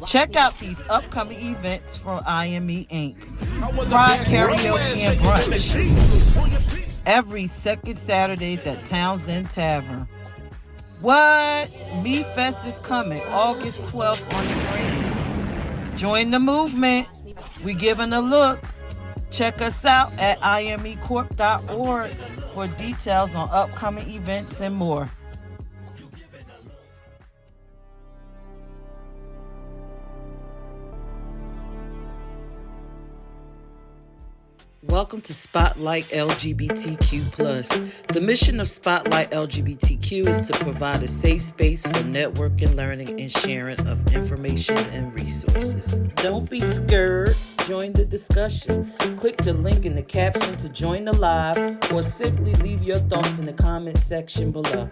Check out these upcoming events from IME Inc. Pride Karaoke and Brunch every second Saturdays at Townsend Tavern. What? Me Fest is coming August 12th on the green. Join the movement. We giving a look. Check us out at imecorp.org for details on upcoming events and more. Welcome to Spotlight LGBTQ+. The mission of Spotlight LGBTQ is to provide a safe space for networking, learning, and sharing of information and resources. Don't be scared. Join the discussion. Click the link in the caption to join the live or simply leave your thoughts in the comment section below.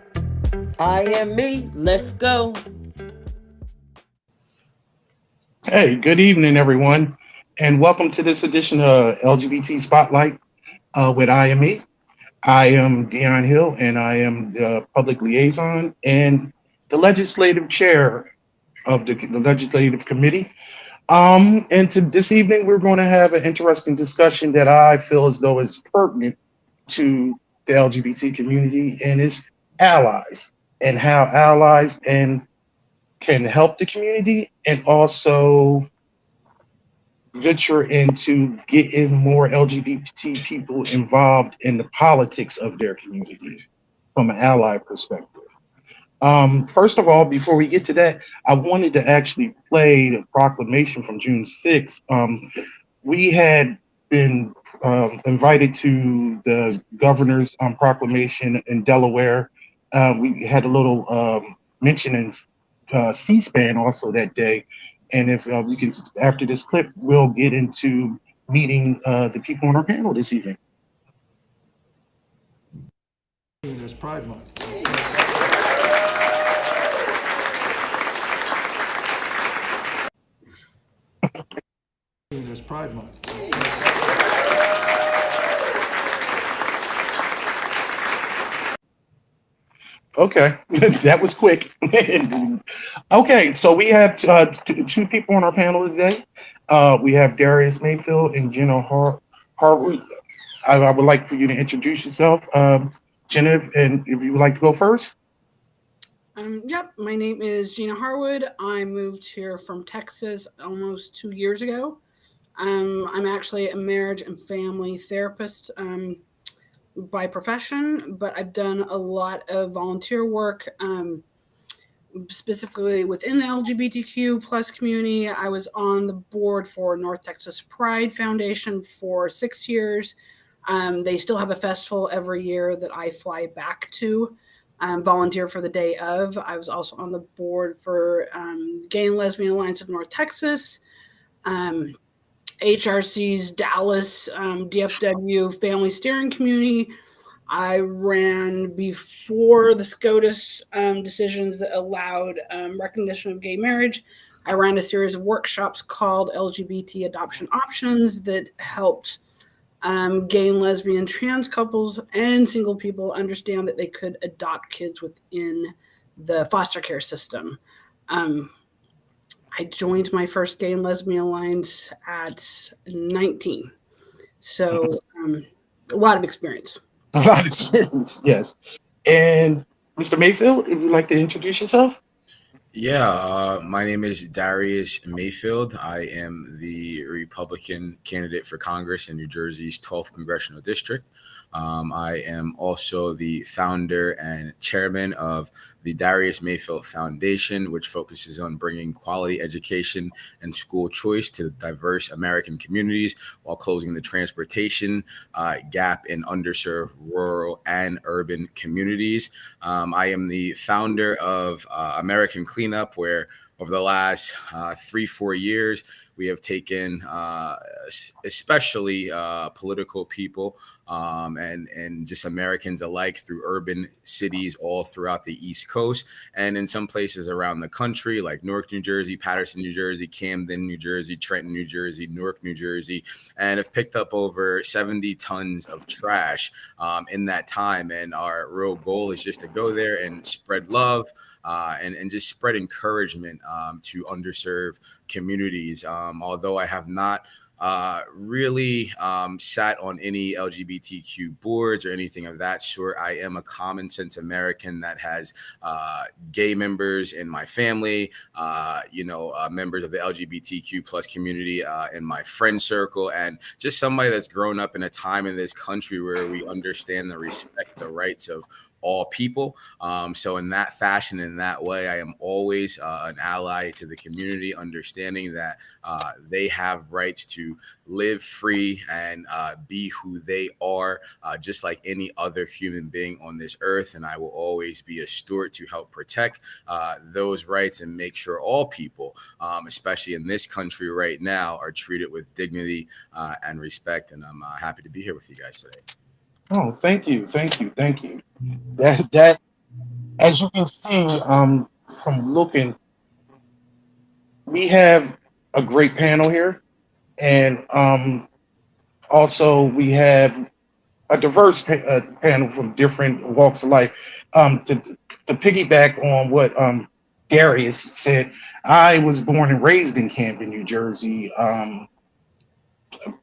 I am me. Let's go. Hey, good evening, everyone, and welcome to this edition of LGBT Spotlight with IME. I am Dion Hill, and I am the public liaison and the legislative chair of the legislative committee. This evening, we're going to have an interesting discussion that I feel as though is pertinent to the LGBT community and its allies, and how allies and can help the community and also venture into getting more LGBT people involved in the politics of their community from an ally perspective. First of all, before we get to that, I wanted to actually play the proclamation from June 6th. We had been invited to the governor's proclamation in Delaware. We had a little mention in C-SPAN also that day. And if we can, after this clip, we'll get into meeting the people on our panel this evening. It's Pride Month. It's Pride Month. Okay, that was quick. Okay, so we have two people on our panel today. We have Darius Mayfield and Jenna Hardwood. I would like for you to introduce yourself, Jenna, and if you would like to go first. Yep, my name is Jenna Hardwood. I moved here from Texas almost 2 years ago. I'm actually a marriage and family therapist by profession, but I've done a lot of volunteer work, specifically within the LGBTQ plus community. I was on the board for North Texas Pride Foundation for 6 years. They still have a festival every year that I fly back to, volunteer for the day of. I was also on the board for Gay and Lesbian Alliance of North Texas, HRC's Dallas DFW Family Steering Committee. I ran before the SCOTUS decisions that allowed recognition of gay marriage. I ran a series of workshops called LGBT Adoption Options that helped gay and lesbian trans couples and single people understand that they could adopt kids within the foster care system. I joined my first Gay and Lesbian Alliance at 19. So a lot of experience. A lot of experience, yes. And Mr. Mayfield, if you'd like to introduce yourself. Yeah, my name is Darius Mayfield. I am the Republican candidate for Congress in New Jersey's 12th Congressional District. I am also the founder and chairman of the Darius Mayfield Foundation, which focuses on bringing quality education and school choice to diverse American communities while closing the transportation gap in underserved rural and urban communities. I am the founder of American Cleanup, where over the last 3-4 years, we have taken, especially political people and just Americans alike, through urban cities all throughout the East Coast and in some places around the country, like Newark, New Jersey, Paterson, New Jersey, Camden, New Jersey, Trenton, New Jersey, Newark, New Jersey, and have picked up over 70 tons of trash in that time. And our real goal is just to go there and spread love and just spread encouragement to underserved communities. Although I have not really sat on any LGBTQ boards or anything of that sort, I am a common sense American that has gay members in my family, members of the LGBTQ plus community in my friend circle, and just somebody that's grown up in a time in this country where we understand and respect the rights of all people. So in that fashion, in that way, I am always an ally to the community, understanding that they have rights to live free and be who they are, just like any other human being on this earth. And I will always be a steward to help protect those rights and make sure all people, especially in this country right now, are treated with dignity and respect. And I'm happy to be here with you guys today. Oh, thank you. That as you can see from looking, we have a great panel here, and also we have a diverse panel from different walks of life. To piggyback on what Darius said, I was born and raised in Camden, New Jersey.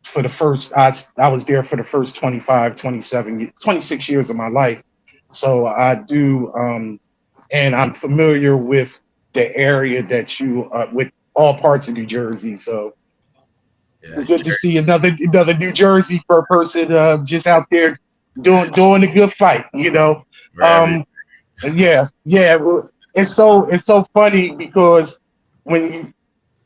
For the first, I was there for the first 25, 27, 26 years of my life. So I do, and I'm familiar with the area that you, with all parts of New Jersey. So it's good to see another New Jersey person just out there doing a good fight, Right. Yeah. It's so funny because when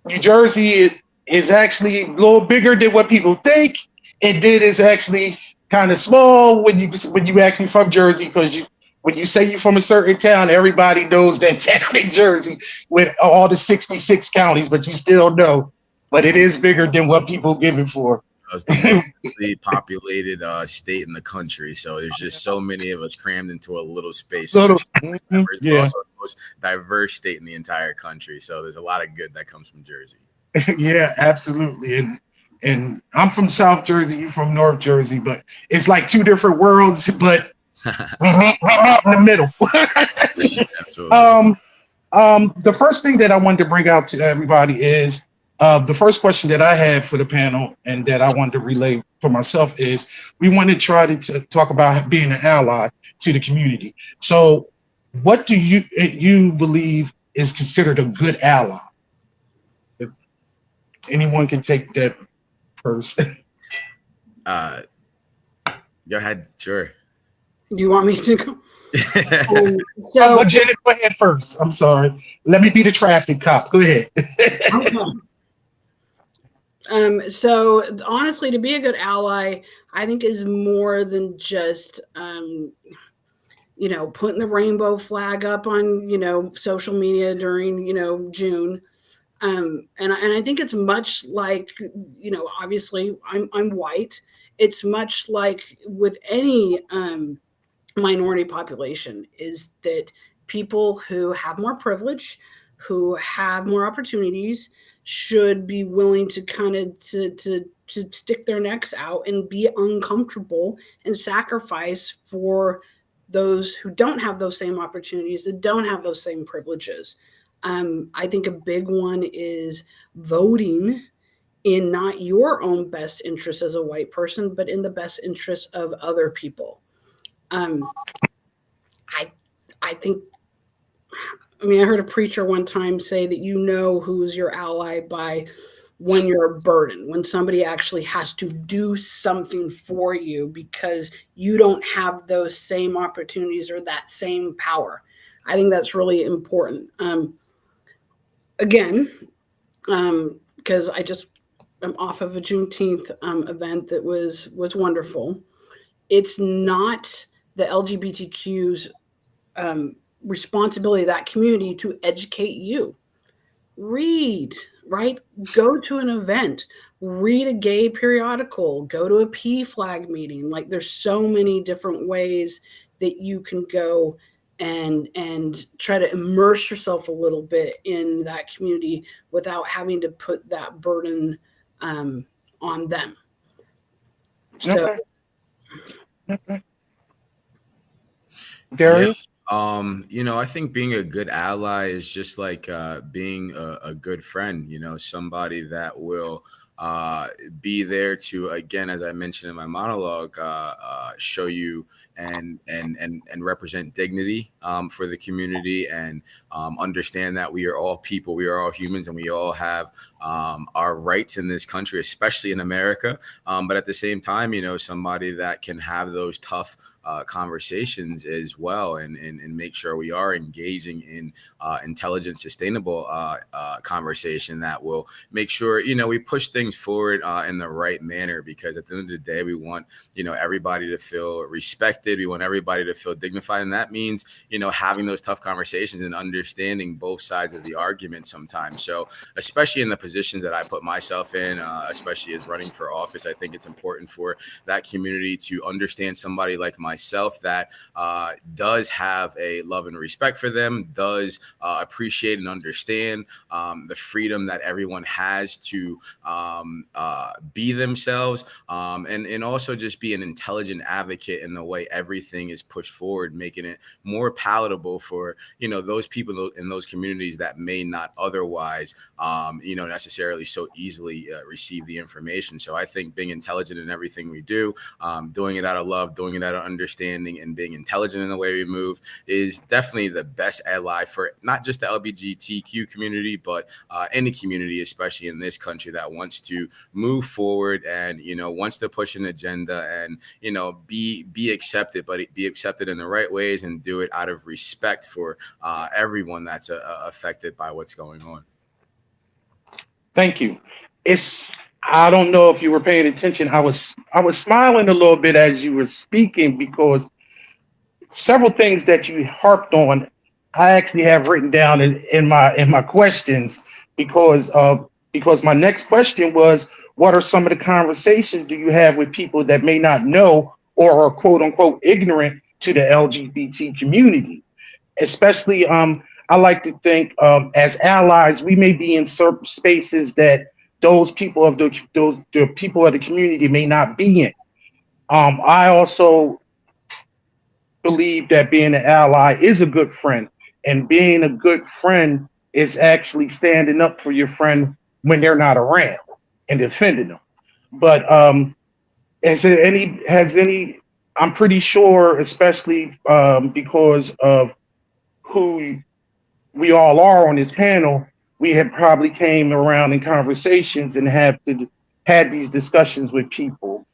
New Jersey is actually a little bigger than what people think, and then it's actually kind of small when you actually from Jersey, because when you say you're from a certain town, everybody knows that town in Jersey with all the 66 counties, but you still know. But it is bigger than what people give it for. It's the most densely populated state in the country, so there's just so many of us crammed into a little space. So Also the most diverse state in the entire country. So there's a lot of good that comes from Jersey. Yeah, absolutely. And I'm from South Jersey, you from North Jersey, but it's like two different worlds, but we meet in the middle. Absolutely. The first thing that I wanted to bring out to everybody is the first question that I had for the panel and that I wanted to relay for myself is we want to try to talk about being an ally to the community. So what do you believe is considered a good ally? If anyone can take that first. Go ahead. Sure. Do you want me to go? So Jenna, go ahead first. I'm sorry. Let me be the traffic cop. Go ahead. Okay. So honestly, to be a good ally, I think is more than just putting the rainbow flag up on social media during June. And I think it's much like obviously I'm white. It's much like with any minority population, is that people who have more privilege, who have more opportunities, should be willing to kind of to stick their necks out and be uncomfortable and sacrifice for those who don't have those same opportunities, that don't have those same privileges. I think a big one is voting in not your own best interest as a white person, but in the best interest of other people. I think, I heard a preacher one time say that who's your ally by when you're a burden, when somebody actually has to do something for you because you don't have those same opportunities or that same power. I think that's really important. Again, because I'm off of a Juneteenth event that was wonderful. It's not the LGBTQ's responsibility of that community to educate you. read, right? Go to an event, read a gay periodical, go to a PFLAG meeting. Like there's so many different ways that you can go and try to immerse yourself a little bit in that community without having to put that burden on them. So, Okay. Okay. Darius? I think being a good ally is just like being a good friend, somebody that will be there to, again, as I mentioned in my monologue, show you and represent dignity for the community, and understand that we are all people, we are all humans, and we all have our rights in this country, especially in America. But at the same time, somebody that can have those tough conversations as well, and make sure we are engaging in intelligent, sustainable conversation that will make sure, we push things forward in the right manner, because at the end of the day, we want, everybody to feel respected. We want everybody to feel dignified. And that means, having those tough conversations and understanding both sides of the argument sometimes. So especially in the positions that I put myself in, especially as running for office, I think it's important for that community to understand somebody like myself that does have a love and respect for them, does appreciate and understand the freedom that everyone has to be themselves, and also just be an intelligent advocate in the way everything is pushed forward, making it more palatable for, those people in those communities that may not otherwise, necessarily so easily receive the information. So I think being intelligent in everything we do, doing it out of love, doing it out of understanding, and being intelligent in the way we move is definitely the best ally for not just the LGBTQ community, but any community, especially in this country, that wants to move forward and, wants to push an agenda and, be accepted, but be accepted in the right ways, and do it out of respect for everyone that's affected by what's going on. Thank you. I don't know if you were paying attention. I was smiling a little bit as you were speaking, because several things that you harped on, I actually have written down in my questions, because my next question was, what are some of the conversations do you have with people that may not know or are quote unquote ignorant to the LGBT community? Especially, I like to think as allies, we may be in certain spaces that those people of the people of the community may not be in. I also believe that being an ally is a good friend, and being a good friend is actually standing up for your friend when they're not around and defending them. But has any? I'm pretty sure, especially because of who we all are on this panel, we have probably came around in conversations and had these discussions with people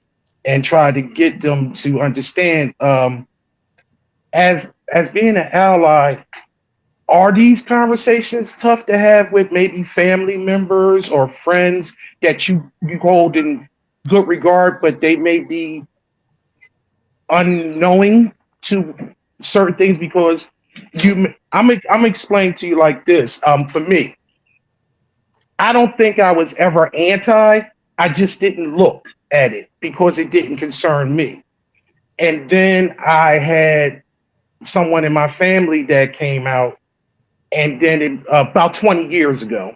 and tried to get them to understand. As being an ally, are these conversations tough to have with maybe family members or friends that you hold in good regard, but they may be unknowing to certain things? Because I'm explaining to you like this. For me, I don't think I was ever anti. I just didn't look at it because it didn't concern me. And then I had someone in my family that came out, and then about 20 years ago.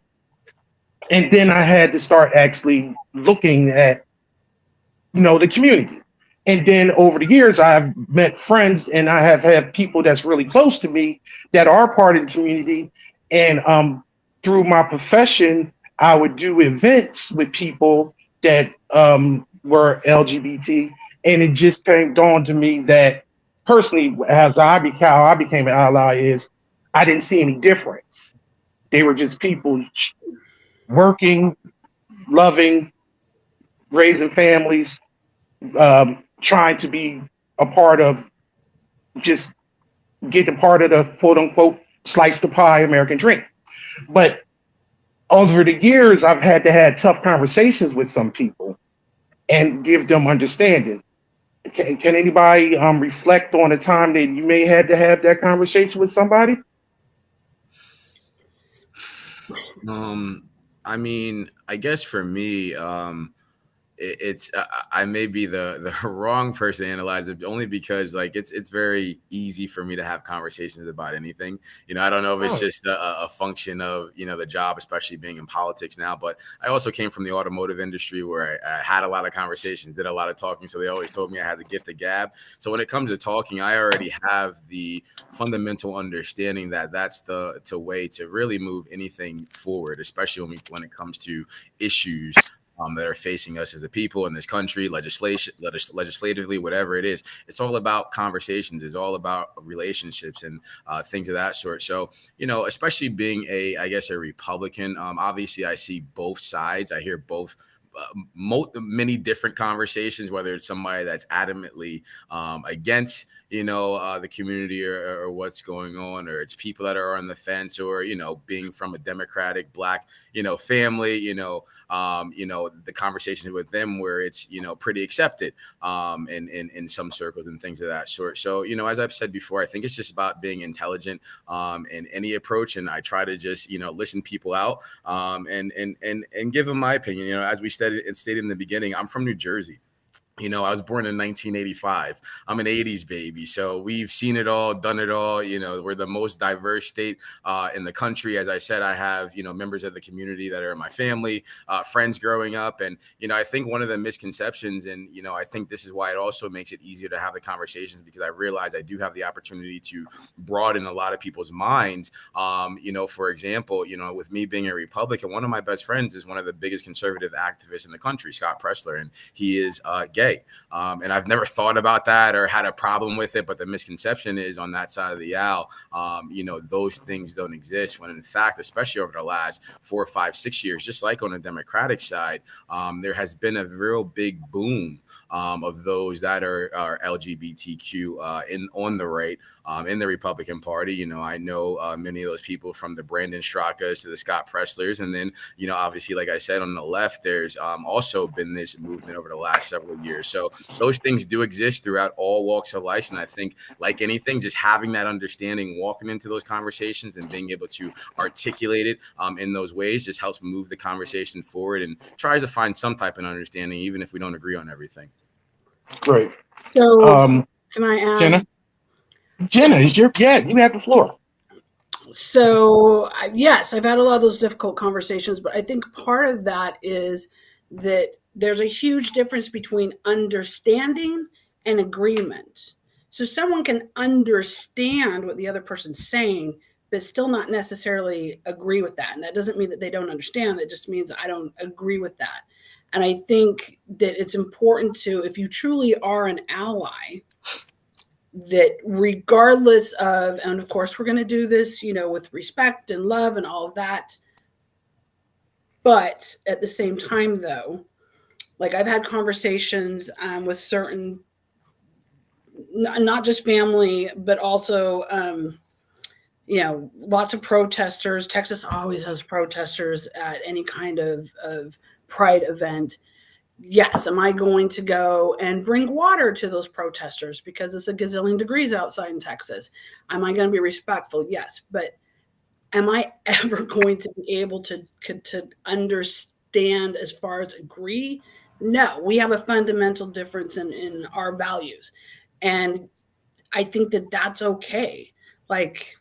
And then I had to start actually looking at, the community. And then over the years, I've met friends, and I have had people that's really close to me that are part of the community. And through my profession, I would do events with people that were LGBT. And it just dawned to me that personally, how I became an ally is I didn't see any difference. They were just people working, loving, raising families, trying to be a part of, just get a part of the quote unquote slice the pie American dream. But over the years, I've had to have tough conversations with some people and give them understanding. Can anybody reflect on a time that you may had to have that conversation with somebody? I mean, I guess for me, it's I may be the wrong person to analyze it only because like it's very easy for me to have conversations about anything. I don't know if it's Oh, just a function of the job, especially being in politics now. But I also came from the automotive industry where I had a lot of conversations, did a lot of talking. So they always told me I had the gift of gab. So when it comes to talking, I already have the fundamental understanding that that's the way to really move anything forward, especially when it comes to issues that are facing us as a people in this country, legislatively, whatever it is. It's all about conversations. It's all about relationships and things of that sort. So, especially being I guess, a Republican, obviously I see both sides. I hear both many different conversations, whether it's somebody that's adamantly against the community or what's going on, or it's people that are on the fence, or being from a Democratic Black family, the conversations with them where it's pretty accepted in some circles and things of that sort. So as I've said before, I think it's just about being intelligent in any approach, and I try to just listen people out and give them my opinion. As we stated in the beginning, I'm from New Jersey. I was born in 1985. I'm an 80s baby. So we've seen it all, done it all. We're the most diverse state in the country. As I said, I have, members of the community that are in my family, friends growing up. And, I think one of the misconceptions, and, I think this is why it also makes it easier to have the conversations, because I realize I do have the opportunity to broaden a lot of people's minds. For example, with me being a Republican, one of my best friends is one of the biggest conservative activists in the country, Scott Pressler, and he is gay. And I've never thought about that or had a problem with it. But the misconception is on that side of the aisle, those things don't exist. When in fact, especially over the last 4, 5, 6 years, just like on the Democratic side, there has been a real big boom of those that are LGBTQ on the right in the Republican Party. I know many of those people, from the Brandon Straka's to the Scott Presslers. And then, obviously, like I said, on the left, there's also been this movement over the last several years. So those things do exist throughout all walks of life. And I think, like anything, just having that understanding, walking into those conversations and being able to articulate it in those ways just helps move the conversation forward and tries to find some type of understanding, even if we don't agree on everything. great. So can I add? Jenna, you have the floor. So yes, I've had a lot of those difficult conversations, but I think part of that is that there's a huge difference between understanding and agreement. So someone can understand what the other person's saying, but still not necessarily agree with that. And that doesn't mean that they don't understand. That just means I don't agree with that. And I think that it's important to, if you truly are an ally, that regardless of, and of course we're going to do this, with respect and love and all of that. But at the same time, though, like I've had conversations with certain, not just family, but also, lots of protesters. Texas always has protesters at any kind of pride event. Yes, am I going to go and bring water to those protesters because it's a gazillion degrees outside in Texas? Am I going to be respectful? Yes, but am I ever going to be able to understand as far as agree? No, we have a fundamental difference in our values. And I think that that's okay. Like,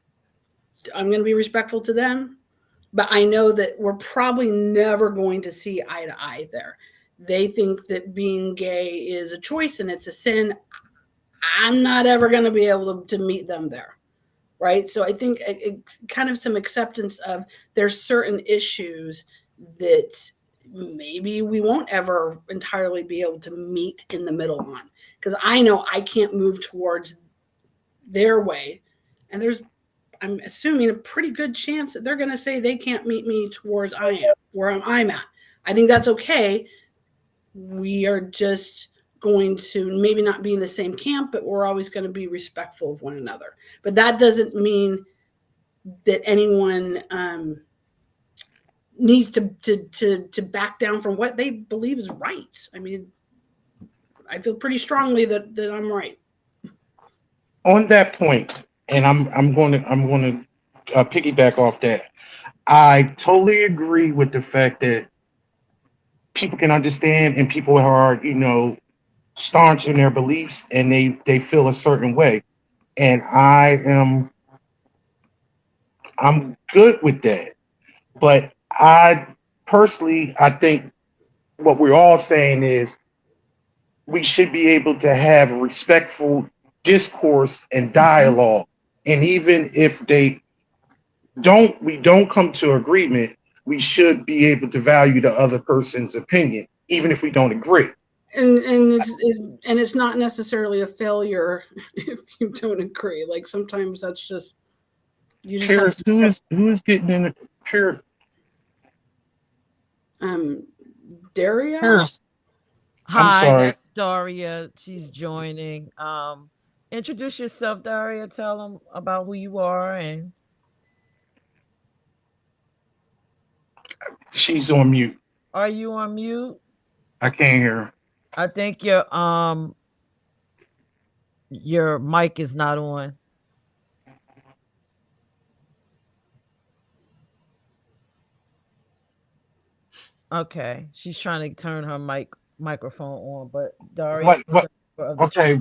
I'm going to be respectful to them, but I know that we're probably never going to see eye to eye there. They think that being gay is a choice and it's a sin. I'm not ever going to be able to meet them there. Right. So I think it kind of some acceptance of there's certain issues that maybe we won't ever entirely be able to meet in the middle on, because I know I can't move towards their way. And I'm assuming a pretty good chance that they're going to say they can't meet me towards where I'm at. I think that's okay. We are just going to maybe not be in the same camp, but we're always going to be respectful of one another. But that doesn't mean that anyone needs to back down from what they believe is right. I mean, I feel pretty strongly that I'm right. On that point, and I'm going to piggyback off that. I totally agree with the fact that people can understand and people are, staunch in their beliefs and they feel a certain way. And I'm good with that. But I personally, I think what we're all saying is we should be able to have a respectful discourse and dialogue. And even if we don't come to agreement, we should be able to value the other person's opinion, even if we don't agree. And it's not necessarily a failure if you don't agree. Like sometimes that's just you just have Paris, who is getting in the um Daria. Paris? I'm Hi, sorry. that's Daria. She's joining. Introduce yourself, Daria. Tell them about who you are, and She's on mute. are you on mute? I can't hear her. I think your mic is not on. Okay, she's trying to turn her microphone on, but Daria, What okay,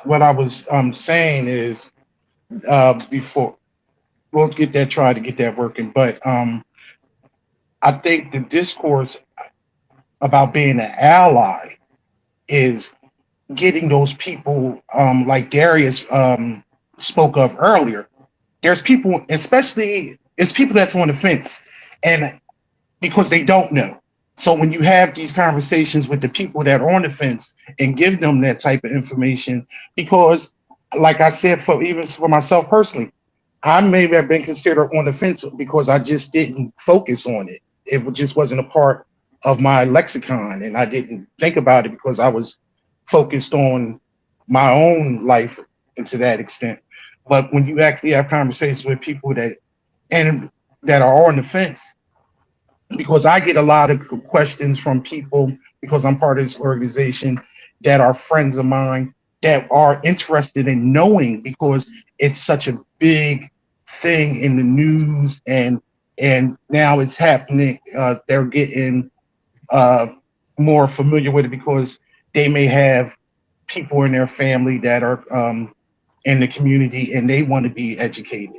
what I was saying is before we'll get that try to get that working. But I think the discourse about being an ally is getting those people like Darius spoke of earlier. There's people, especially it's people that's on the fence, and because they don't know. So when you have these conversations with the people that are on the fence and give them that type of information, because like I said, for even for myself personally, I may have been considered on the fence because I just didn't focus on it. It just wasn't a part of my lexicon, and I didn't think about it because I was focused on my own life and to that extent. But when you actually have conversations with people and that are on the fence, because I get a lot of questions from people because I'm part of this organization that are friends of mine that are interested in knowing because it's such a big thing in the news and now it's happening. They're getting uh, more familiar with it because they may have people in their family that are in the community and they want to be educated.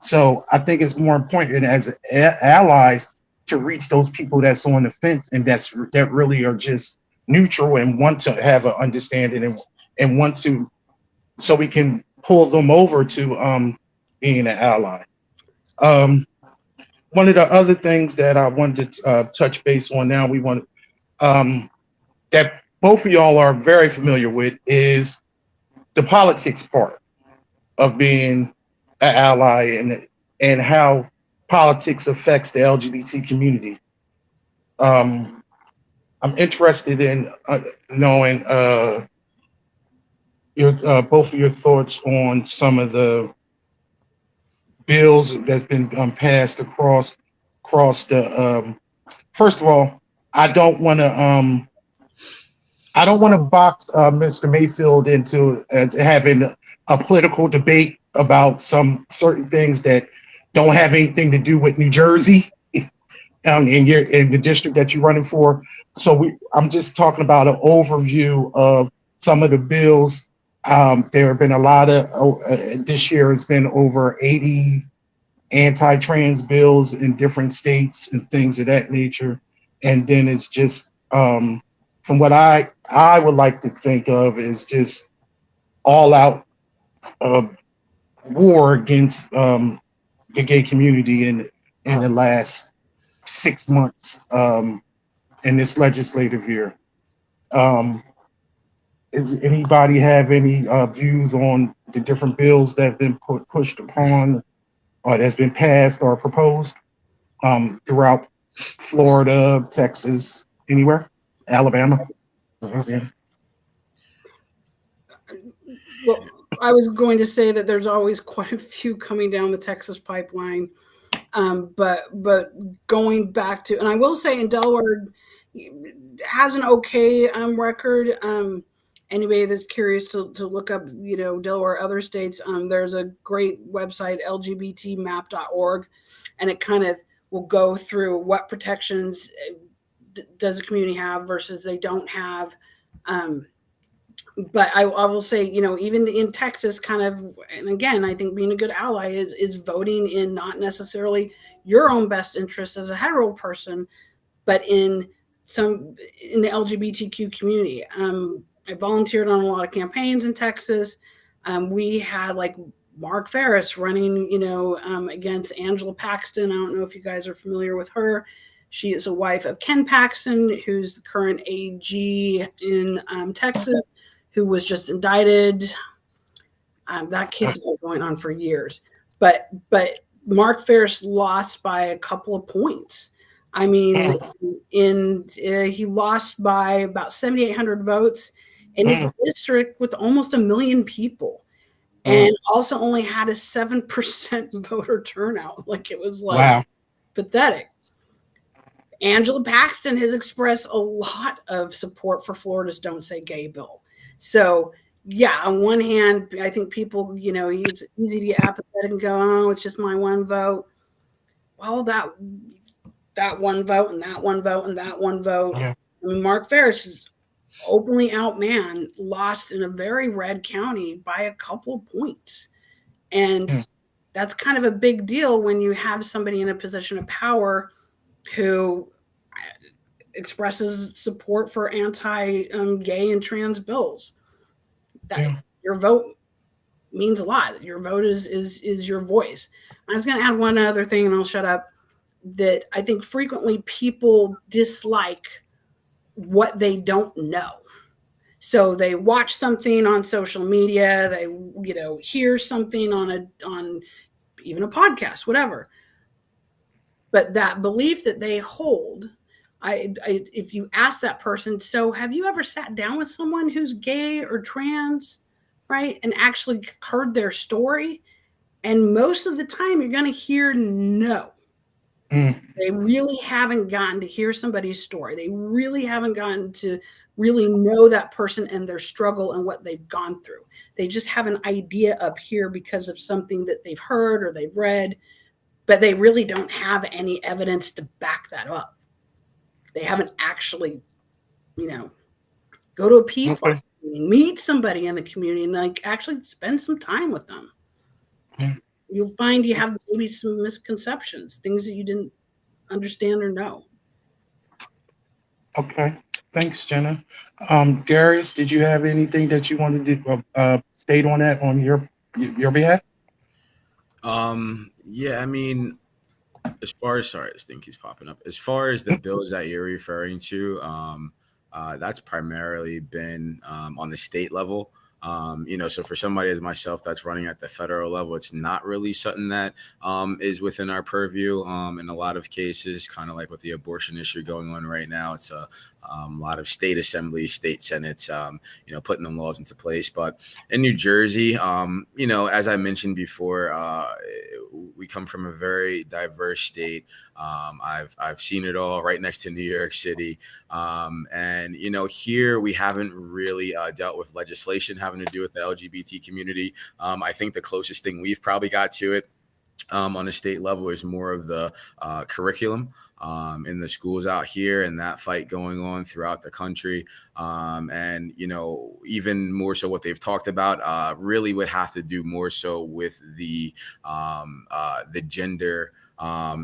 So I think it's more important as allies to reach those people that's on the fence and that really are just neutral and want to have an understanding and want to so we can pull them over to being an ally. Um, One of the other things that I wanted to touch base on now we want um, that both of y'all are very familiar with is the politics part of being an ally and how politics affects the LGBT community. Um, I'm interested in knowing your both of your thoughts on some of the bills that's been passed across the. First of all, I don't want to I don't want to box Mr. Mayfield into having a political debate about some certain things that don't have anything to do with New Jersey in the district that you're running for. So I'm just talking about an overview of some of the bills. There have been a lot of this year has been over 80 anti-trans bills in different states and things of that nature. And then it's just from what I would like to think of is just all out uh, war against the gay community in the last 6 months in this legislative year. Um, does anybody have any views on the different bills that have been pushed upon or that's been passed or proposed throughout Florida, Texas, anywhere, Alabama? Yeah. Well, I was going to say that there's always quite a few coming down the Texas pipeline. But going back to, and I will say in Delaware has an okay record. anybody that's curious to look up, Delaware or other states, there's a great website, lgbtmap.org, and it kind of will go through what protections does the community have versus they don't have. But I will say, even in Texas, kind of, and again, I think being a good ally is voting in not necessarily your own best interest as a hetero person, but in the LGBTQ community. I volunteered on a lot of campaigns in Texas. We had like Mark Ferris running, against Angela Paxton. I don't know if you guys are familiar with her. She is a wife of Ken Paxton, who's the current AG in Texas, who was just indicted. That case has been going on for years. But Mark Ferris lost by a couple of points. I mean, he lost by about 7,800 votes in a district with almost 1 million people, and also only had a 7% voter turnout. Like, it was like pathetic. Angela Paxton has expressed a lot of support for Florida's Don't Say Gay bill. So, yeah, on one hand, I think people, it's easy to get apathetic and go, oh, it's just my one vote. Well, that one vote and that one vote and that one vote. Yeah. I mean, Mark Ferris is openly out man, lost in a very red county by a couple of points. And that's kind of a big deal when you have somebody in a position of power who expresses support for anti-gay and trans bills. Your vote means a lot. Your vote is your voice. I was going to add one other thing, and I'll shut up. That I think frequently people dislike what they don't know. So they watch something on social media, they hear something on even a podcast, whatever. But that belief that they hold, if you ask that person, so have you ever sat down with someone who's gay or trans, right, and actually heard their story? And most of the time you're going to hear no. They really haven't gotten to hear somebody's story. They really haven't gotten to really know that person and their struggle and what they've gone through. They just have an idea up here because of something that they've heard or they've read, but they really don't have any evidence to back that up. They haven't actually, go to a peace meeting, meet somebody in the community and actually spend some time with them. You'll find you have maybe some misconceptions, things that you didn't understand or know. Okay. Thanks, Jenna. Darius, did you have anything that you wanted to state on that on your behalf? Yeah, I mean, as far as, sorry, this thing keeps popping up. As far as the bills that you're referring to, that's primarily been on the state level. So for somebody as myself that's running at the federal level, it's not really something that is within our purview. In a lot of cases, kind of like with the abortion issue going on right now, it's a lot of state assemblies, state senates, putting them laws into place. But in New Jersey, as I mentioned before, we come from a very diverse state. I've seen it all right next to New York City. And here we haven't really dealt with legislation having to do with the LGBT community. I think the closest thing we've probably got to it on a state level is more of the curriculum in the schools out here, and that fight going on throughout the country. And even more so what they've talked about really would have to do more so with the gender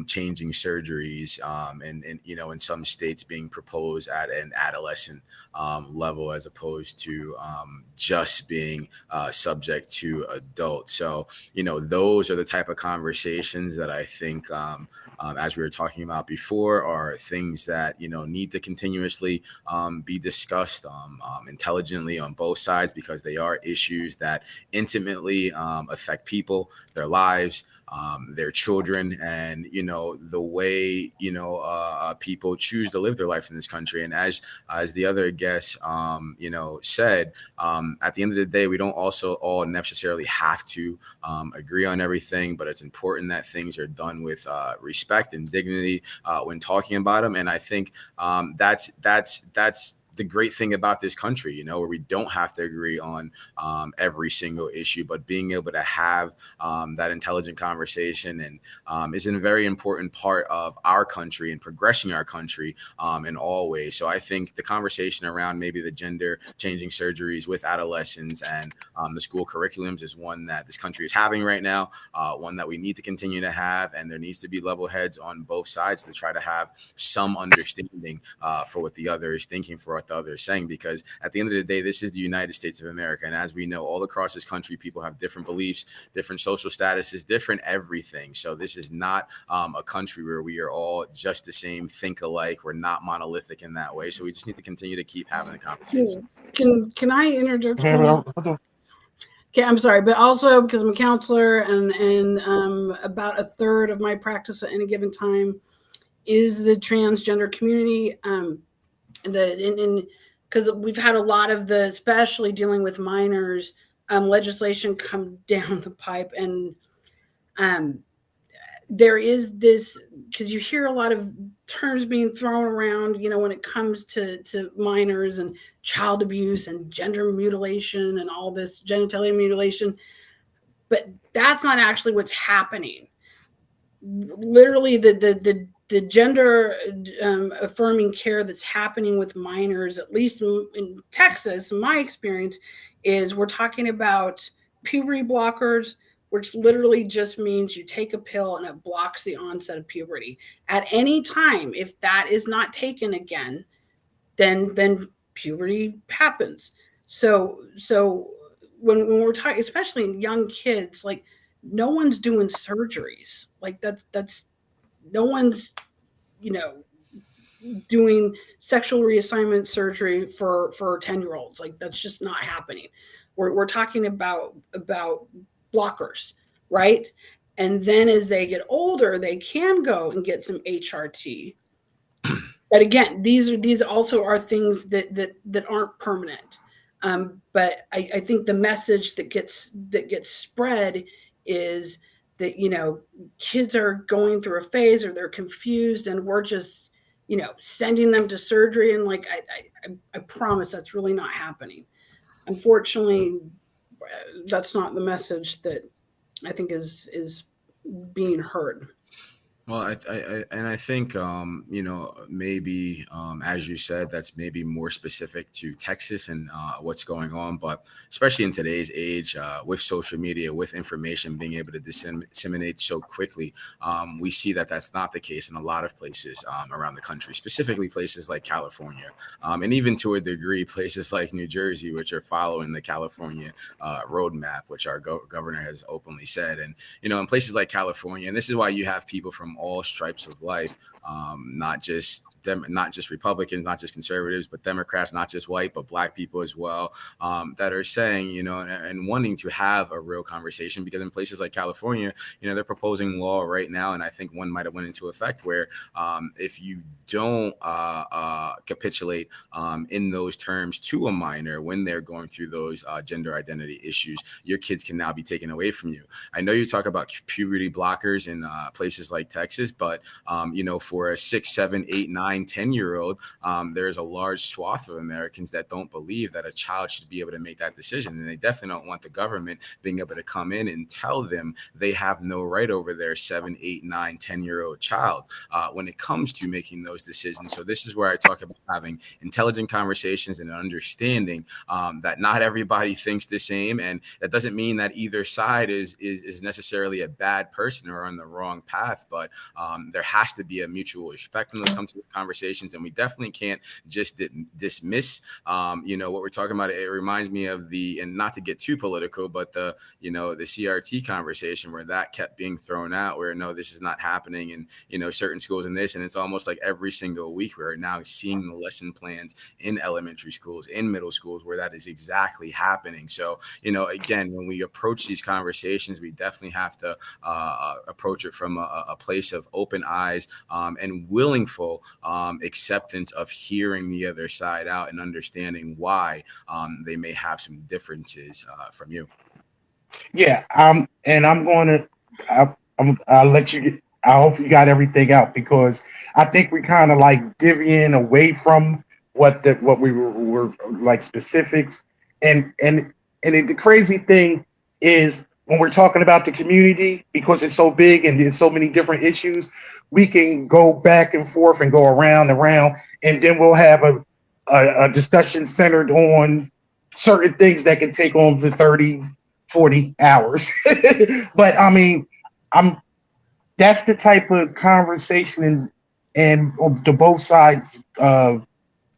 changing surgeries, and in some states being proposed at an adolescent level as opposed to just being subject to adults. So those are the type of conversations that I think, as we were talking about before, are things that need to continuously be discussed intelligently on both sides, because they are issues that intimately affect people, their lives, their children, and the way people choose to live their life in this country. And as the other guest said, at the end of the day, we don't also all necessarily have to agree on everything, but it's important that things are done with respect and dignity when talking about them. And I think that's the great thing about this country, where we don't have to agree on every single issue, but being able to have that intelligent conversation and is a very important part of our country and progressing our country in all ways. So I think the conversation around maybe the gender changing surgeries with adolescents and the school curriculums is one that this country is having right now, one that we need to continue to have, and there needs to be level heads on both sides to try to have some understanding for what the other is thinking, for what the other is saying, because at the end of the day, this is the United States of America. And as we know, all across this country, people have different beliefs, different social statuses, different everything. So this is not a country where we are all just the same, think alike. We're not monolithic in that way. So we just need to continue to keep having the conversations. Can I interject? Okay, I'm sorry, but also because I'm a counselor and about a third of my practice at any given time is the transgender community. Because we've had a lot of the, especially dealing with minors, legislation come down the pipe, and there is this, because you hear a lot of terms being thrown around, when it comes to minors and child abuse and gender mutilation and all this genitalia mutilation, but that's not actually what's happening. Literally, the gender affirming care that's happening with minors, at least in Texas, in my experience, is we're talking about puberty blockers, which literally just means you take a pill and it blocks the onset of puberty. At any time, if that is not taken again, then puberty happens. So when we're talking, especially in young kids, like no one's doing surgeries. Like that's no one's, doing sexual reassignment surgery for 10-year-olds. Like that's just not happening. We're talking about blockers, right? And then as they get older, they can go and get some HRT. But again, these also are things that aren't permanent. But I think the message that gets spread is that kids are going through a phase, or they're confused, and we're just sending them to surgery. And like I promise that's really not happening. Unfortunately, that's not the message that I think is being heard. Well, I think maybe as you said, that's maybe more specific to Texas and what's going on. But especially in today's age, with social media, with information being able to disseminate so quickly, we see that that's not the case in a lot of places around the country, specifically places like California, and even to a degree places like New Jersey, which are following the California roadmap, which our governor has openly said. And in places like California, and this is why you have people from all stripes of life, not just Republicans, not just conservatives, but Democrats, not just white, but Black people as well, that are saying, and wanting to have a real conversation, because in places like California, they're proposing law right now, and I think one might have went into effect where if you don't capitulate in those terms to a minor when they're going through those gender identity issues, your kids can now be taken away from you. I know you talk about puberty blockers in places like Texas, but for a 6, 7, 8, 9, 10-year-old, there's a large swath of Americans that don't believe that a child should be able to make that decision, and they definitely don't want the government being able to come in and tell them they have no right over their 7, 8, 9, 10-year-old child when it comes to making those decisions. So this is where I talk about having intelligent conversations and understanding that not everybody thinks the same, and that doesn't mean that either side is necessarily a bad person or on the wrong path, but there has to be a mutual respect when it comes to conversations, and we definitely can't just dismiss what we're talking about. It reminds me of and not to get too political, but the CRT conversation where that kept being thrown out, where no, this is not happening in certain schools and this, and it's almost like every single week we're now seeing the lesson plans in elementary schools, in middle schools, where that is exactly happening. So again, when we approach these conversations, we definitely have to approach it from a place of open eyes and willingful acceptance of hearing the other side out and understanding why they may have some differences from you. Yeah, and I'm going to, I'll let you get, I hope you got everything out, because I think we kind of like divvying away from what we were like specifics, and the crazy thing is when we're talking about the community, because it's so big and there's so many different issues, we can go back and forth and go around and around, and then we'll have a discussion centered on certain things that can take on for 30, 40 hours. But I mean, I'm that's the type of conversation and the both sides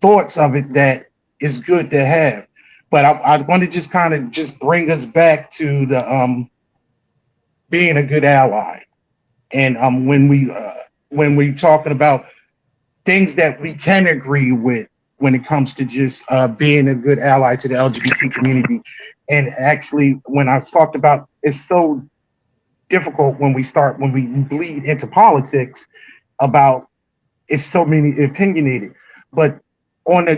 thoughts of it that is good to have. But I want to just kind of just bring us back to the being a good ally, and when we talking about things that we can agree with when it comes to just being a good ally to the LGBT community. And actually, when I talked about, it's so difficult when we bleed into politics about, it's so many opinionated. But on a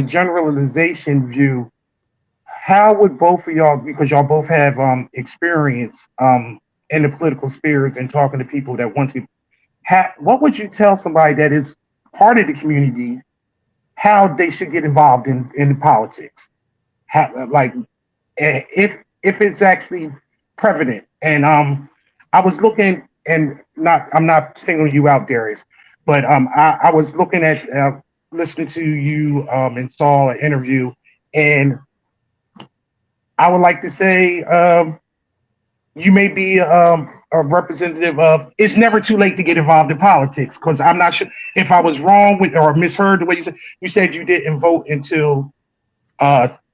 generalization view, how would both of y'all, because y'all both have experience in the political spheres and talking to people that want to, what would you tell somebody that is part of the community how they should get involved in politics? Like if it's actually prevalent. And I was looking, and not I'm not singling you out, Darius, but I was looking at listening to you and saw an interview, and I would like to say you may be a representative of, it's never too late to get involved in politics, because I'm not sure if I was wrong with or misheard the way you said you didn't vote until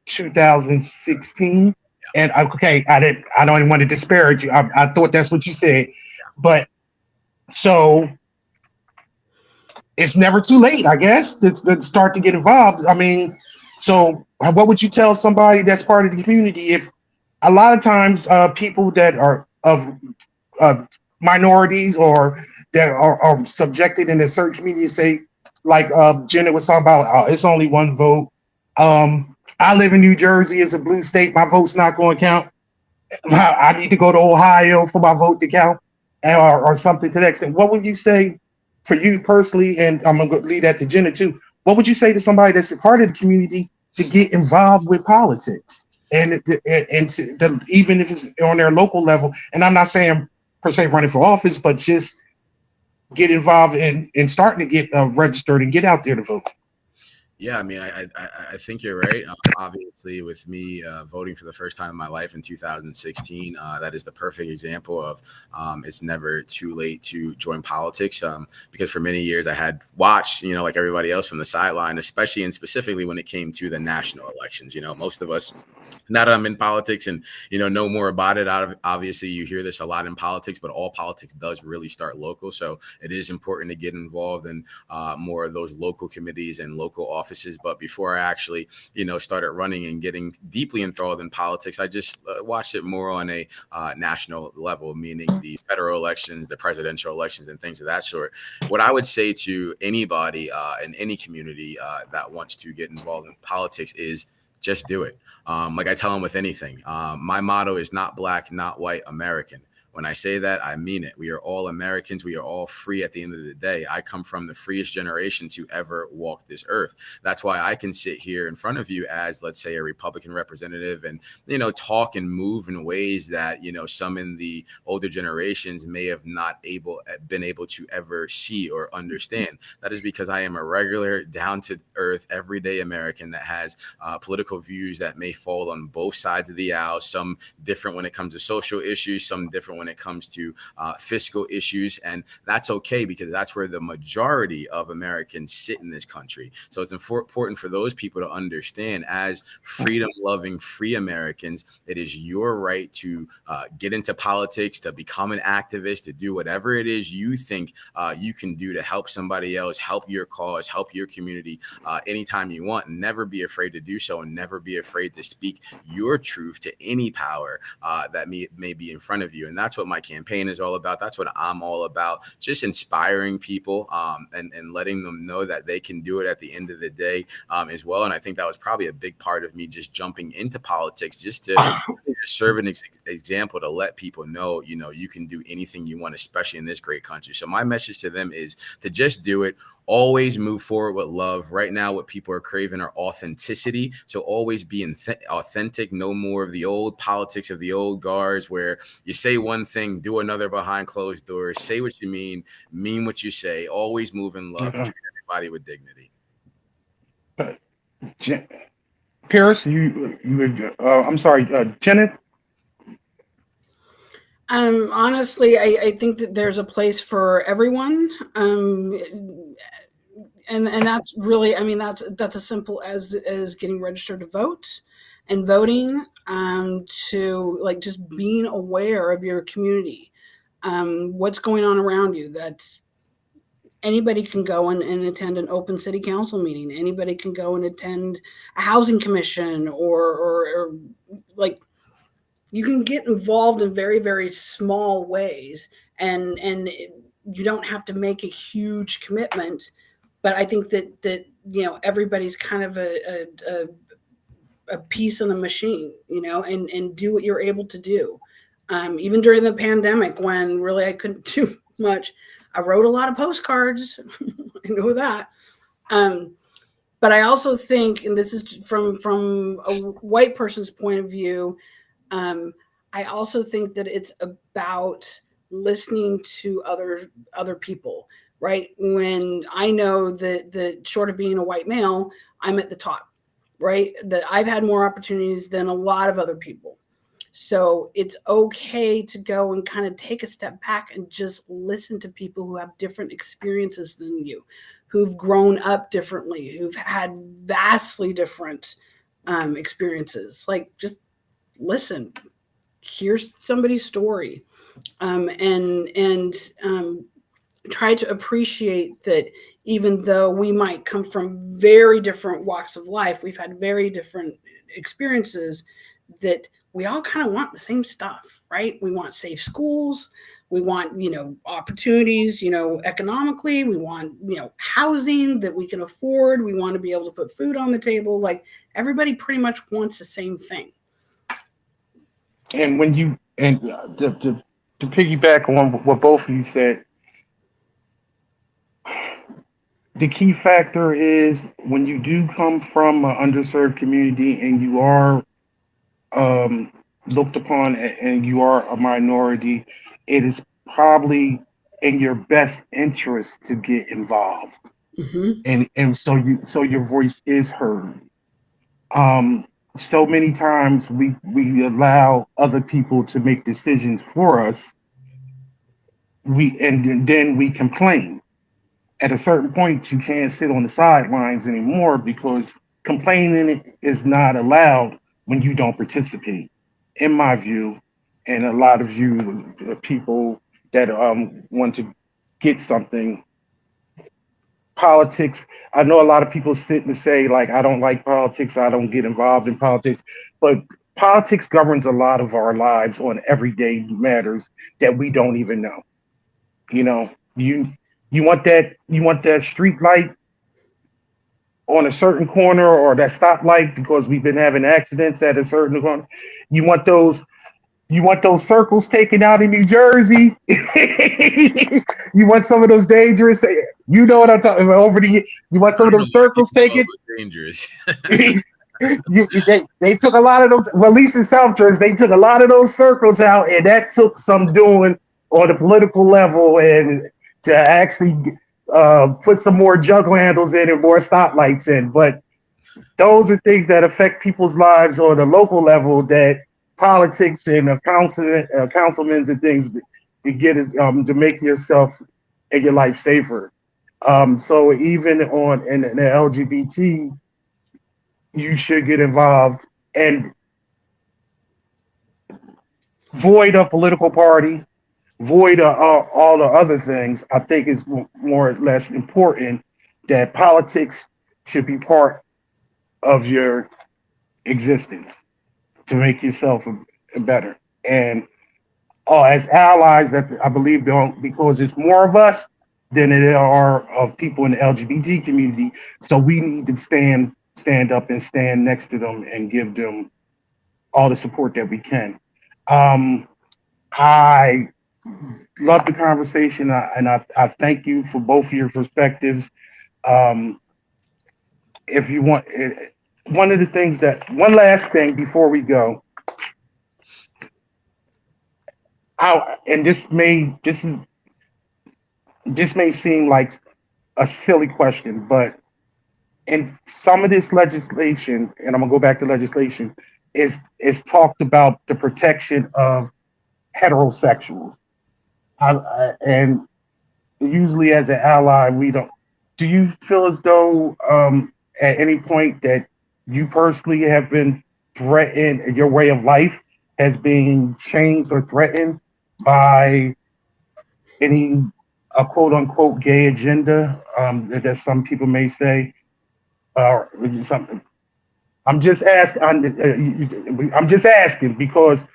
2016. And okay, I don't even want to disparage you. I thought that's what you said, but so it's never too late, I guess, to start to get involved. I mean, so what would you tell somebody that's part of the community? If a lot of times people that are of minorities or that are subjected in a certain community say, like Jenna was talking about, it's only one vote. I live in New Jersey, it's a blue state. My vote's not going to count. I need to go to Ohio for my vote to count, or something to that extent. What would you say for you personally? And I'm going to leave that to Jenna too. What would you say to somebody that's a part of the community to get involved with politics? And even if it's on their local level, and I'm not saying per se running for office, but just get involved in starting to get registered and get out there to vote. Yeah, I mean, I think you're right. Obviously, with me voting for the first time in my life in 2016, that is the perfect example of it's never too late to join politics. Because for many years I had watched, like everybody else from the sideline, especially and specifically when it came to the national elections. Most of us, now that I'm in politics and know more about it, obviously you hear this a lot in politics, but all politics does really start local. So it is important to get involved in more of those local committees and local offices. But before I actually, started running and getting deeply enthralled in politics, I just watched it more on a national level, meaning the federal elections, the presidential elections, and things of that sort. What I would say to anybody in any community that wants to get involved in politics is just do it. Like I tell them with anything. My motto is not black, not white, American. When I say that, I mean it. We are all Americans. We are all free at the end of the day. I come from the freest generation to ever walk this earth. That's why I can sit here in front of you as, let's say, a Republican representative and, talk and move in ways that, some in the older generations may have not been able to ever see or understand. That is because I am a regular, down to earth, everyday American that has political views that may fall on both sides of the aisle, some different when it comes to social issues, some different when it comes to fiscal issues. And that's okay, because that's where the majority of Americans sit in this country. So it's important for those people to understand, as freedom-loving, free Americans, it is your right to get into politics, to become an activist, to do whatever it is you think you can do to help somebody else, help your cause, help your community anytime you want. Never be afraid to do so, and never be afraid to speak your truth to any power that may be in front of you. And that's what my campaign is all about. That's what I'm all about. Just inspiring people and letting them know that they can do it at the end of the day as well. And I think that was probably a big part of me just jumping into politics, just to just serve an example to let people know, you can do anything you want, especially in this great country. So my message to them is to just do it. Always move forward with love. Right now, what people are craving are authenticity. So always be authentic. No more of the old politics of the old guards where you say one thing, do another behind closed doors. Say what you mean what you say. Always move in love and treat everybody with dignity. Paris, I'm sorry, Jenna. Honestly, I think that there's a place for everyone. And that's really, that's as simple as getting registered to vote and voting, to like just being aware of your community, what's going on around you. That's anybody can go and attend an open city council meeting. Anybody can go and attend a housing commission or like, you can get involved in very, very small ways, and you don't have to make a huge commitment. But I think that everybody's kind of a piece in the machine, and do what you're able to do. Even during the pandemic, when really I couldn't do much, I wrote a lot of postcards. I know that. But I also think, and this is from a white person's point of view, I also think that it's about listening to other people, right? When I know that short of being a white male, I'm at the top, right? That I've had more opportunities than a lot of other people. So it's okay to go and kind of take a step back and just listen to people who have different experiences than you, who've grown up differently, who've had vastly different experiences. Like, just listen, here's somebody's story, and try to appreciate that even though we might come from very different walks of life, we've had very different experiences, that we all kind of want the same stuff, right? We want safe schools. We want, opportunities, economically. We want, housing that we can afford. We want to be able to put food on the table. Like, everybody pretty much wants the same thing. And to piggyback on what both of you said, the key factor is when you do come from an underserved community and you are looked upon and you are a minority, it is probably in your best interest to get involved. Mm-hmm. And so your voice is heard. So many times we allow other people to make decisions for us. And then we complain. At a certain point, you can't sit on the sidelines anymore, because complaining is not allowed when you don't participate, in my view. And a lot of you people that want to get something. Politics, I know a lot of people sit and say, like, I don't like politics, I don't get involved in politics, but politics governs a lot of our lives on everyday matters that we don't even know. You want that street light on a certain corner, or that stoplight, because we've been having accidents at a certain corner. You want those circles taken out in New Jersey. You want some of those dangerous, you know what I'm talking about, you want some of those circles taken. Dangerous. They took a lot of those, well, at least in South Jersey, they took a lot of those circles out, and that took some doing on the political level, and to actually put some more juggle handles in and more stoplights in. But those are things that affect people's lives on a local level, that politics and councilmen and things to get it, to make yourself and your life safer. So even in the LGBT, you should get involved and void a political party, void all the other things. I think it's more or less important that politics should be part of your existence to make yourself better. And as allies, that I believe don't, because it's more of us than there are of people in the LGBT community. So we need to stand up and stand next to them and give them all the support that we can. I love the conversation, and I thank you for both of your perspectives. Um, if you want, one of the things one last thing before we go, and this may seem like a silly question, but in some of this legislation, and I'm gonna go back to legislation, is talked about the protection of heterosexuals. And usually, as an ally, we don't. Do you feel as though at any point that you personally have been threatened, your way of life has been changed or threatened by any a quote unquote gay agenda that some people may say, or something? I'm just asking. I'm just asking because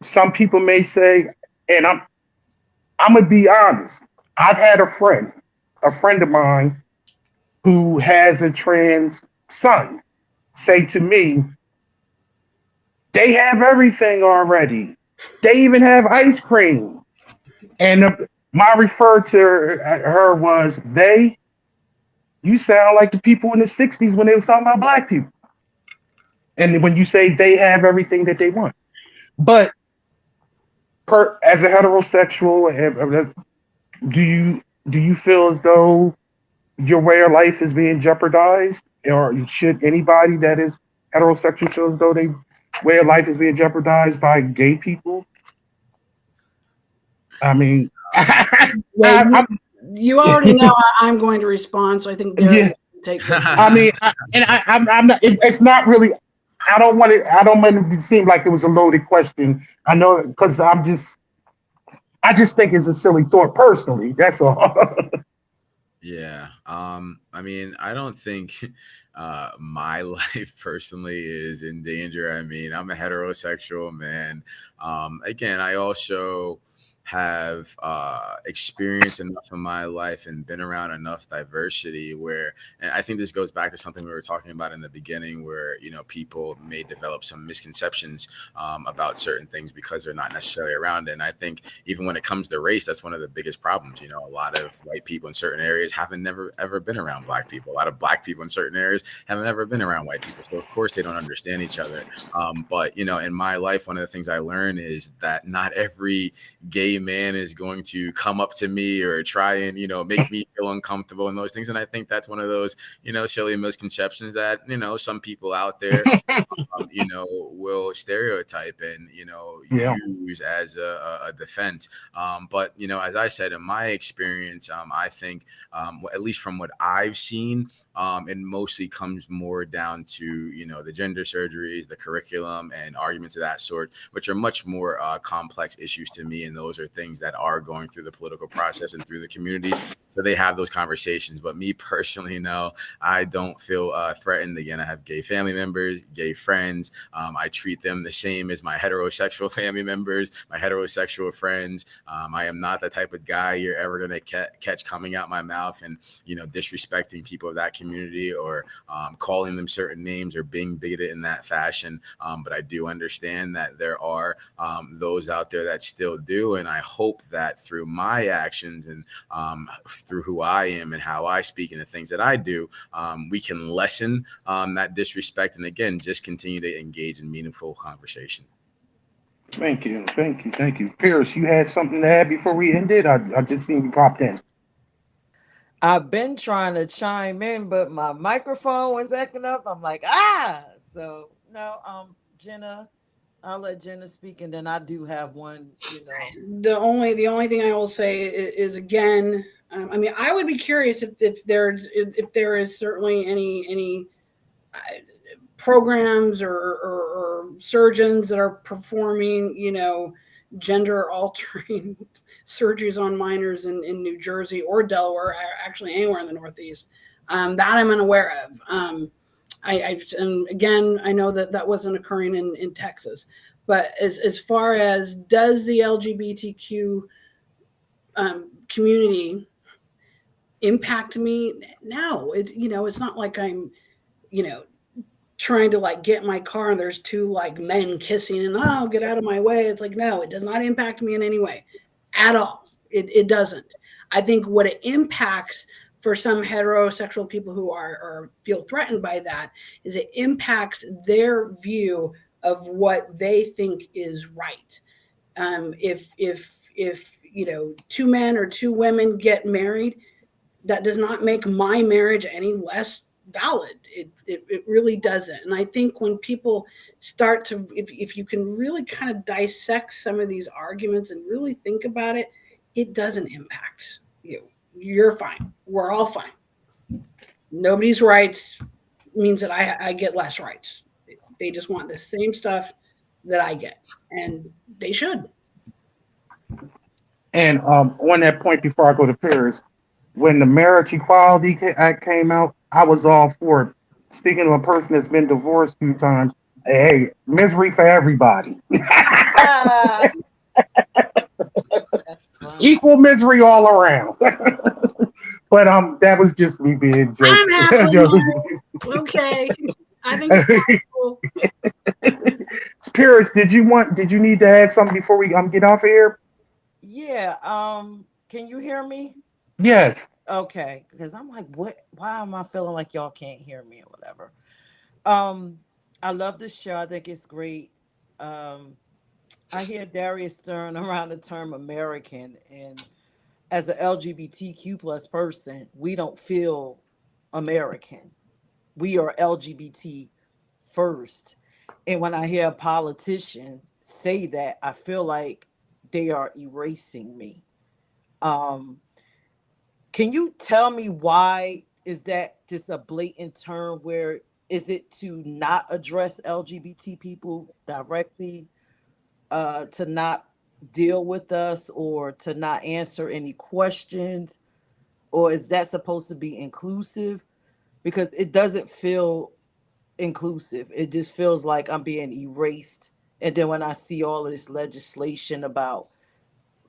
some people may say, and I'm gonna be honest. I've had a friend of mine who has a trans son, say to me, they have everything already. They even have ice cream. And my refer to her was, you sound like the people in the 60s when they was talking about black people. And when you say they have everything that they want. But as a heterosexual, do you feel as though your way of life is being jeopardized, or should anybody that is heterosexual feel as though they way of life is being jeopardized by gay people? I mean, you already know I'm going to respond, so I think Darius will take this. I mean, I'm not. It's not really. I don't want it. I don't want it to seem like it was a loaded question. I know because I just think it's a silly thought personally. That's all. Yeah. I mean, I don't think my life personally is in danger. I mean, I'm a heterosexual man. Again, I also have experienced enough in my life and been around enough diversity where, and I think this goes back to something we were talking about in the beginning, where people may develop some misconceptions about certain things because they're not necessarily around it. And I think even when it comes to race, that's one of the biggest problems. A lot of white people in certain areas haven't never ever been around black people. A lot of black people in certain areas haven't ever been around white people, so of course they don't understand each other. But in my life, one of the things I learned is that not every gay man is going to come up to me or try and make me feel uncomfortable and those things. And I think that's one of those silly misconceptions that some people out there will stereotype and use as a defense. But as I said, in my experience, I think at least from what I've seen, it mostly comes more down to the gender surgeries, the curriculum, and arguments of that sort, which are much more complex issues to me. And those are things that are going through the political process and through the communities. So they have those conversations. But me personally, no, I don't feel threatened. Again, I have gay family members, gay friends. I treat them the same as my heterosexual family members, my heterosexual friends. I am not the type of guy you're ever going to catch coming out my mouth and, disrespecting people of that community or calling them certain names or being bigoted in that fashion. But I do understand that there are those out there that still do. And I hope that through my actions and through who I am and how I speak and the things that I do, we can lessen that disrespect. And again, just continue to engage in meaningful conversation. Thank you. Pierce, you had something to add before we ended? I just seen you popped in. I've been trying to chime in, but my microphone was acting up. I'm like, so no, Jenna, I'll let Jenna speak, and then I do have one. The only thing I will say is again, I mean, I would be curious if there is certainly any programs or surgeons that are performing, gender altering surgeries on minors in New Jersey or Delaware, actually anywhere in the Northeast, that I'm unaware of. And again, I know that wasn't occurring in Texas, but as far as does the LGBTQ community impact me? No, it's not like I'm, trying to like get in my car and there's two like men kissing and oh, get out of my way. It's like, no, it does not impact me in any way at all. It doesn't. I think what it impacts for some heterosexual people who are or feel threatened by that is it impacts their view of what they think is right. If you know, two men or two women get married, that does not make my marriage any less valid. It really doesn't. And I think when people start to, if you can really kind of dissect some of these arguments and really think about it, it doesn't impact you. You're fine. We're all fine. Nobody's rights means that I get less rights. They just want the same stuff that I get, and they should. And on that point, before I go to Paris, when the Marriage Equality Act came out, I was all for it. Speaking of a person that's been divorced a few times, hey, misery for everybody. Equal misery all around. But that was just me being I'm happy. joking. Okay. I think it's cool. Paris, did you need to add something before we get off of here? Yeah. Can you hear me? Yes. Okay. Because I'm like, what? Why am I feeling like y'all can't hear me or whatever? I love this show. I think it's great. I hear Darius stirring around the term American, and as an LGBTQ plus person, we don't feel American. We are LGBT first. And when I hear a politician say that, I feel like they are erasing me. Um, can you tell me why is that just a blatant term? Where is it to not address LGBT people directly, to not deal with us, or to not answer any questions? Or is that supposed to be inclusive? Because it doesn't feel inclusive. It just feels like I'm being erased. And then when I see all of this legislation about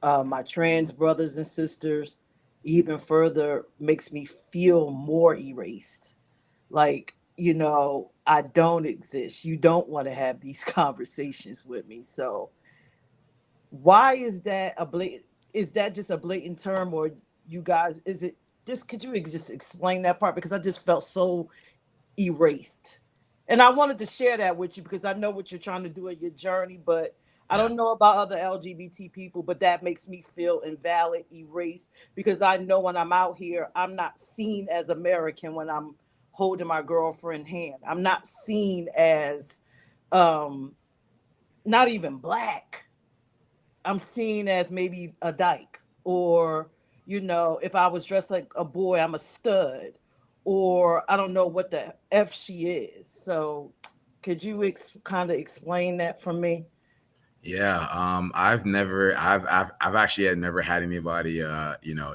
my trans brothers and sisters, even further makes me feel more erased. Like, I don't exist. You don't want to have these conversations with me. So why is that is that just a blatant term, or you guys, is it just, could you just explain that part? Because I just felt so erased. And I wanted to share that with you because I know what you're trying to do in your journey, but I don't know about other LGBT people, but that makes me feel invalid, erased, because I know when I'm out here, I'm not seen as American when I'm holding my girlfriend's hand. I'm not seen as not even black. I'm seen as maybe a dyke, or, if I was dressed like a boy, I'm a stud, or I don't know what the F she is. So could you kind of explain that for me? Yeah, I've actually had never had anybody,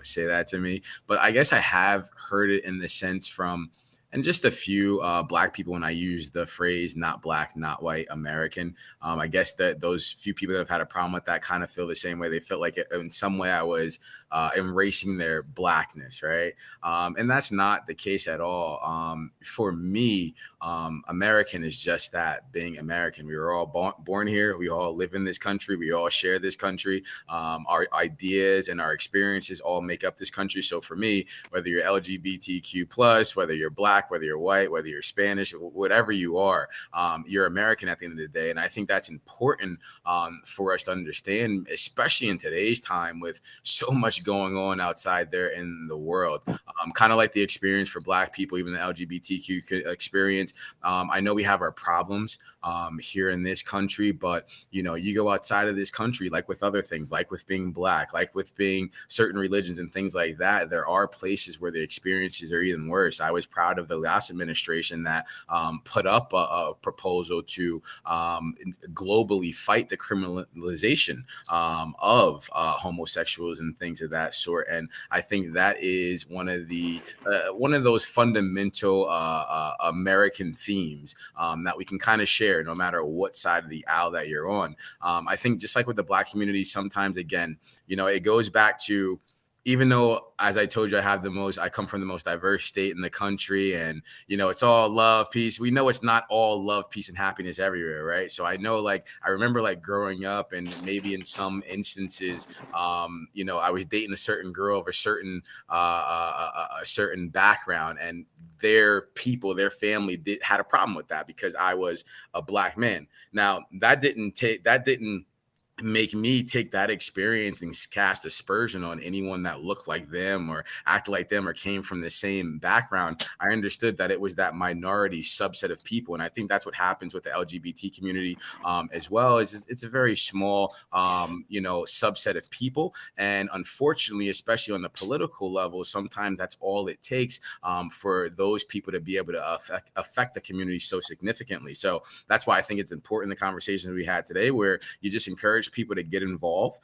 say that to me, but I guess I have heard it in the sense from, and just a few black people when I use the phrase "not black, not white, American." I guess that those few people that have had a problem with that kind of feel the same way. They felt like in some way I was erasing their blackness, right? And that's not the case at all. For me, American is just that, being American. We were all born here. We all live in this country. We all share this country. Our ideas and our experiences all make up this country. So for me, whether you're LGBTQ plus, whether you're black, whether you're white, whether you're Spanish, whatever you are, you're American at the end of the day. And I think that's important for us to understand, especially in today's time with so much going on outside there in the world. Kind of like the experience for black people, even the LGBTQ experience. I know we have our problems here in this country, but you go outside of this country, like with other things, like with being black, like with being certain religions and things like that, there are places where the experiences are even worse. I was proud of the last administration that put up a proposal to globally fight the criminalization of homosexuals and things of that sort. And I think that is one of those fundamental American themes that we can kind of share no matter what side of the aisle that you're on. I think just like with the black community, sometimes, again, it goes back to, even though, as I told you, I come from the most diverse state in the country, and it's all love, peace. We know it's not all love, peace, and happiness everywhere, right? So I know, I remember growing up, and maybe in some instances, I was dating a certain girl of a certain background, and their people, their family had a problem with that because I was a Black man. Now that didn't make me take that experience and cast aspersion on anyone that looked like them or acted like them or came from the same background. I understood that it was that minority subset of people. And I think that's what happens with the LGBT community as well. It's a very small, subset of people. And unfortunately, especially on the political level, sometimes that's all it takes for those people to be able to affect the community so significantly. So that's why I think it's important, the conversations we had today, where you just encourage people to get involved,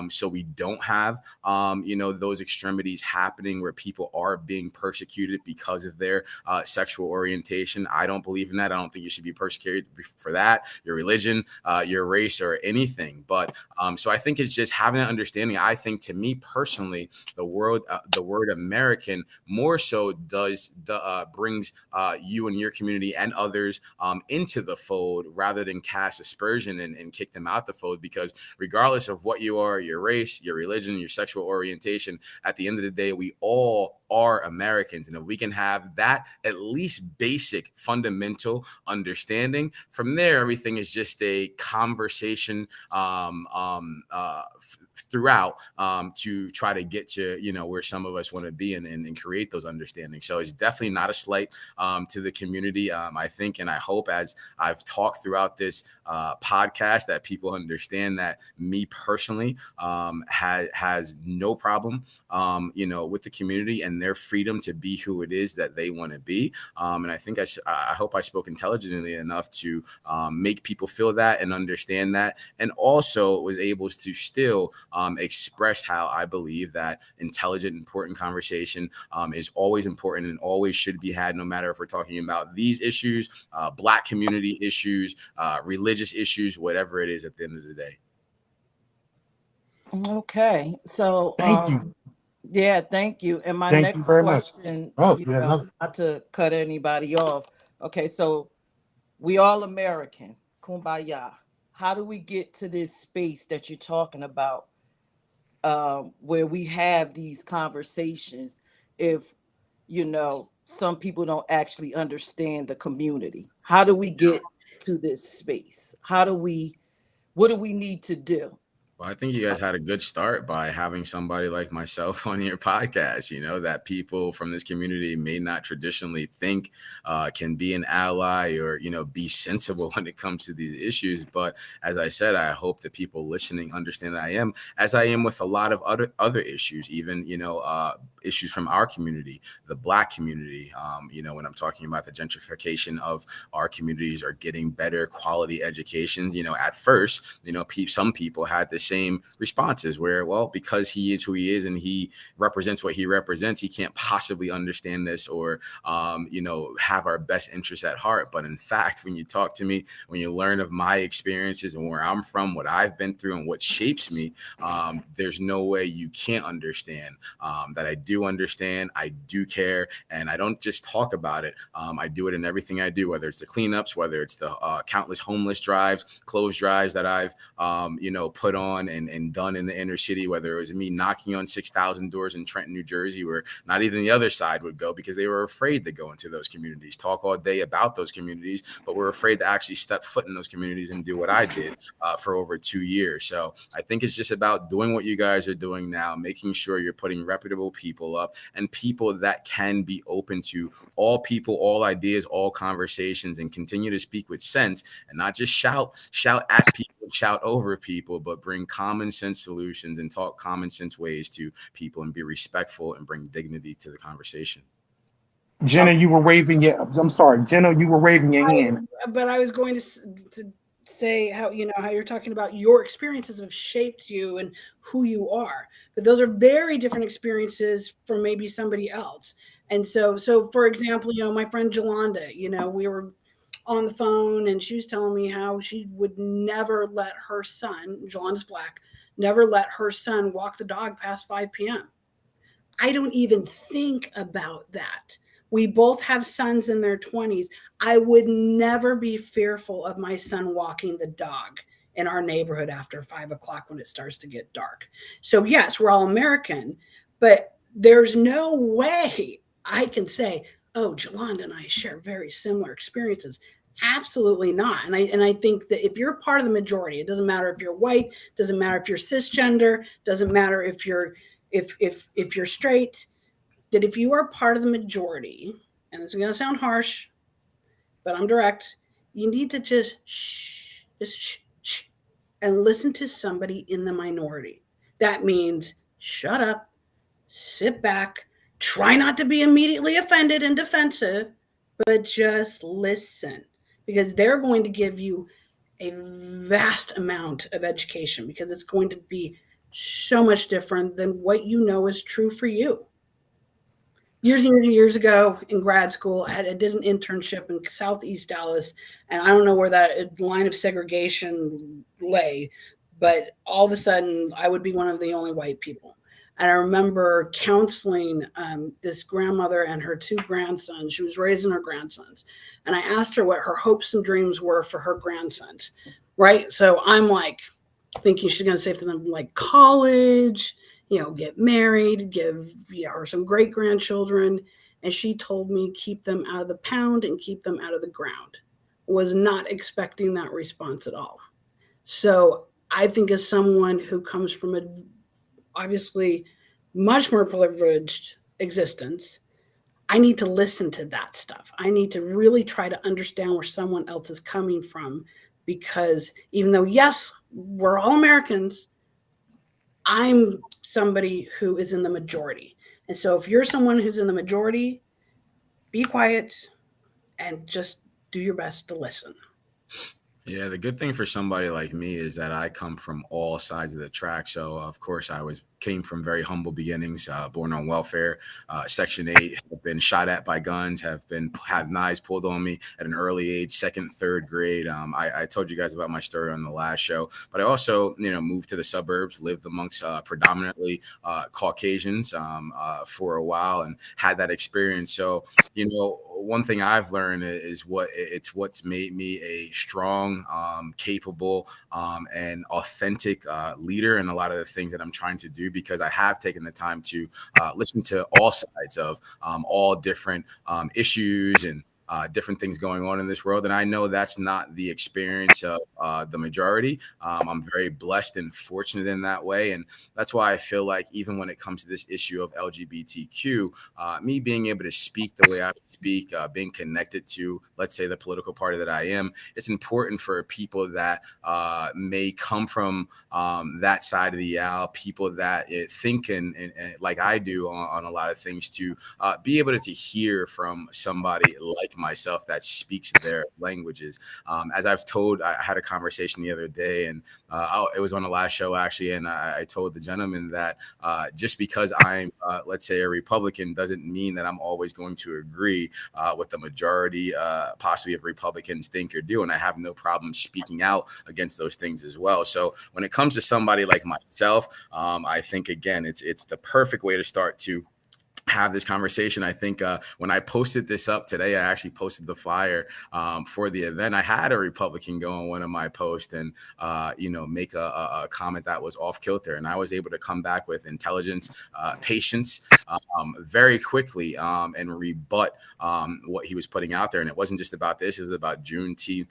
so we don't have those extremities happening where people are being persecuted because of their sexual orientation. I don't believe in that. I don't think you should be persecuted for that, your religion, your race, or anything. But so I think it's just having that understanding. I think, to me personally, the word American more so brings you and your community and others into the fold, rather than cast aspersion and kick them out the fold. Because regardless of what you are, your race, your religion, your sexual orientation, at the end of the day, we all are Americans. And if we can have that at least basic fundamental understanding, from there, everything is just a conversation throughout to try to get to, where some of us want to be and create those understandings. So it's definitely not a slight to the community. I think, and I hope, as I've talked throughout this podcast, that people understand that me personally has no problem, with the community and their freedom to be who it is that they want to be. And I think I hope I spoke intelligently enough to make people feel that and understand that, and also was able to still express how I believe that intelligent, important conversation is always important and always should be had, no matter if we're talking about these issues, Black community issues, religious issues, whatever it is at the end of the day. Okay, so Thank you. yeah, thank you. And my Thank next you very much. question, Oh, yeah, not to cut anybody off. Okay, so we all American, kumbaya. How do we get to this space that you're talking about, where we have these conversations if some people don't actually understand the community? How do we get to this space? What do we need to do? Well, I think you guys had a good start by having somebody like myself on your podcast, that people from this community may not traditionally think can be an ally or, be sensible when it comes to these issues. But as I said, I hope that people listening understand that I am, as I am with a lot of other issues, even, issues from our community, the Black community, when I'm talking about the gentrification of our communities or getting better quality educations, at first, some people had the same responses where, well, because he is who he is and he represents what he represents, he can't possibly understand this or, have our best interests at heart. But in fact, when you talk to me, when you learn of my experiences and where I'm from, what I've been through and what shapes me, there's no way you can't understand that I do understand, I do care, and I don't just talk about it. I do it in everything I do, whether it's the cleanups, whether it's the countless homeless drives, clothes drives that I've, put on and done in the inner city, whether it was me knocking on 6,000 doors in Trenton, New Jersey, where not even the other side would go because they were afraid to go into those communities, talk all day about those communities, but were afraid to actually step foot in those communities and do what I did for over 2 years. So I think it's just about doing what you guys are doing now, making sure you're putting reputable people up and people that can be open to all people, all ideas, all conversations, and continue to speak with sense and not just shout at people, shout over people, but bring common sense solutions and talk common sense ways to people and be respectful and bring dignity to the conversation. Jenna, you were waving your. I'm sorry, Jenna, you were waving your hand. But I was going to say how how you're talking about your experiences have shaped you and who you are, but those are very different experiences from maybe somebody else. And so for example, my friend Jolanda, we were on the phone and she was telling me how she would never let her son, Jolanda's Black, never let her son walk the dog past 5 p.m. I don't even think about that. We both have sons in their 20s. I would never be fearful of my son walking the dog in our neighborhood after 5 o'clock when it starts to get dark. So, yes, we're all American, but there's no way I can say, oh, Jolanda and I share very similar experiences. Absolutely not. And I think that if you're part of the majority, it doesn't matter if you're white, doesn't matter if you're cisgender, doesn't matter if you're straight, that if you are part of the majority, and this is going to sound harsh, but I'm direct, you need to just shh, and listen to somebody in the minority. That means shut up, sit back, try not to be immediately offended and defensive, but just listen, because they're going to give you a vast amount of education, because it's going to be so much different than what you know is true for you. Years ago in grad school, I did an internship in Southeast Dallas, and I don't know where that line of segregation lay, but all of a sudden I would be one of the only white people. And I remember counseling this grandmother and her two grandsons. She was raising her grandsons. And I asked her what her hopes and dreams were for her grandsons, right? So I'm like thinking she's going to say for them, like college, get married, give her some great grandchildren. And she told me, keep them out of the pound and keep them out of the ground. Was not expecting that response at all. So I think as someone who comes from a obviously much more privileged existence, I need to listen to that stuff. I need to really try to understand where someone else is coming from, because even though, yes, we're all Americans, I'm somebody who is in the majority. And so if you're someone who's in the majority, be quiet and just do your best to listen. Yeah, the good thing for somebody like me is that I come from all sides of the track. So, of course, came from very humble beginnings, born on welfare, Section 8, have been shot at by guns, have knives pulled on me at an early age, second, third grade. I told you guys about my story on the last show, but I also, moved to the suburbs, lived amongst predominantly Caucasians for a while, and had that experience. So, one thing I've learned is what's made me a strong, capable, and authentic leader in a lot of the things that I'm trying to do, because I have taken the time to listen to all sides of all different issues and different things going on in this world. And I know that's not the experience of the majority. I'm very blessed and fortunate in that way. And that's why I feel like even when it comes to this issue of LGBTQ, me being able to speak the way I speak, being connected to, let's say, the political party that I am, it's important for people that may come from that side of the aisle, people that think and like I do on a lot of things, to be able to hear from somebody like myself that speaks their languages. As I had a conversation the other day, and it was on the last show actually, and I told the gentleman that just because I'm, let's say, a Republican doesn't mean that I'm always going to agree with the majority, possibly of Republicans think or do, and I have no problem speaking out against those things as well. So when it comes to somebody like myself, I think again, it's the perfect way to start to have this conversation. I think when I posted this up today, I actually posted the flyer for the event. I had a Republican go on one of my posts and, make a comment that was off kilter. And I was able to come back with intelligence, patience, very quickly and rebut what he was putting out there. And it wasn't just about this, it was about Juneteenth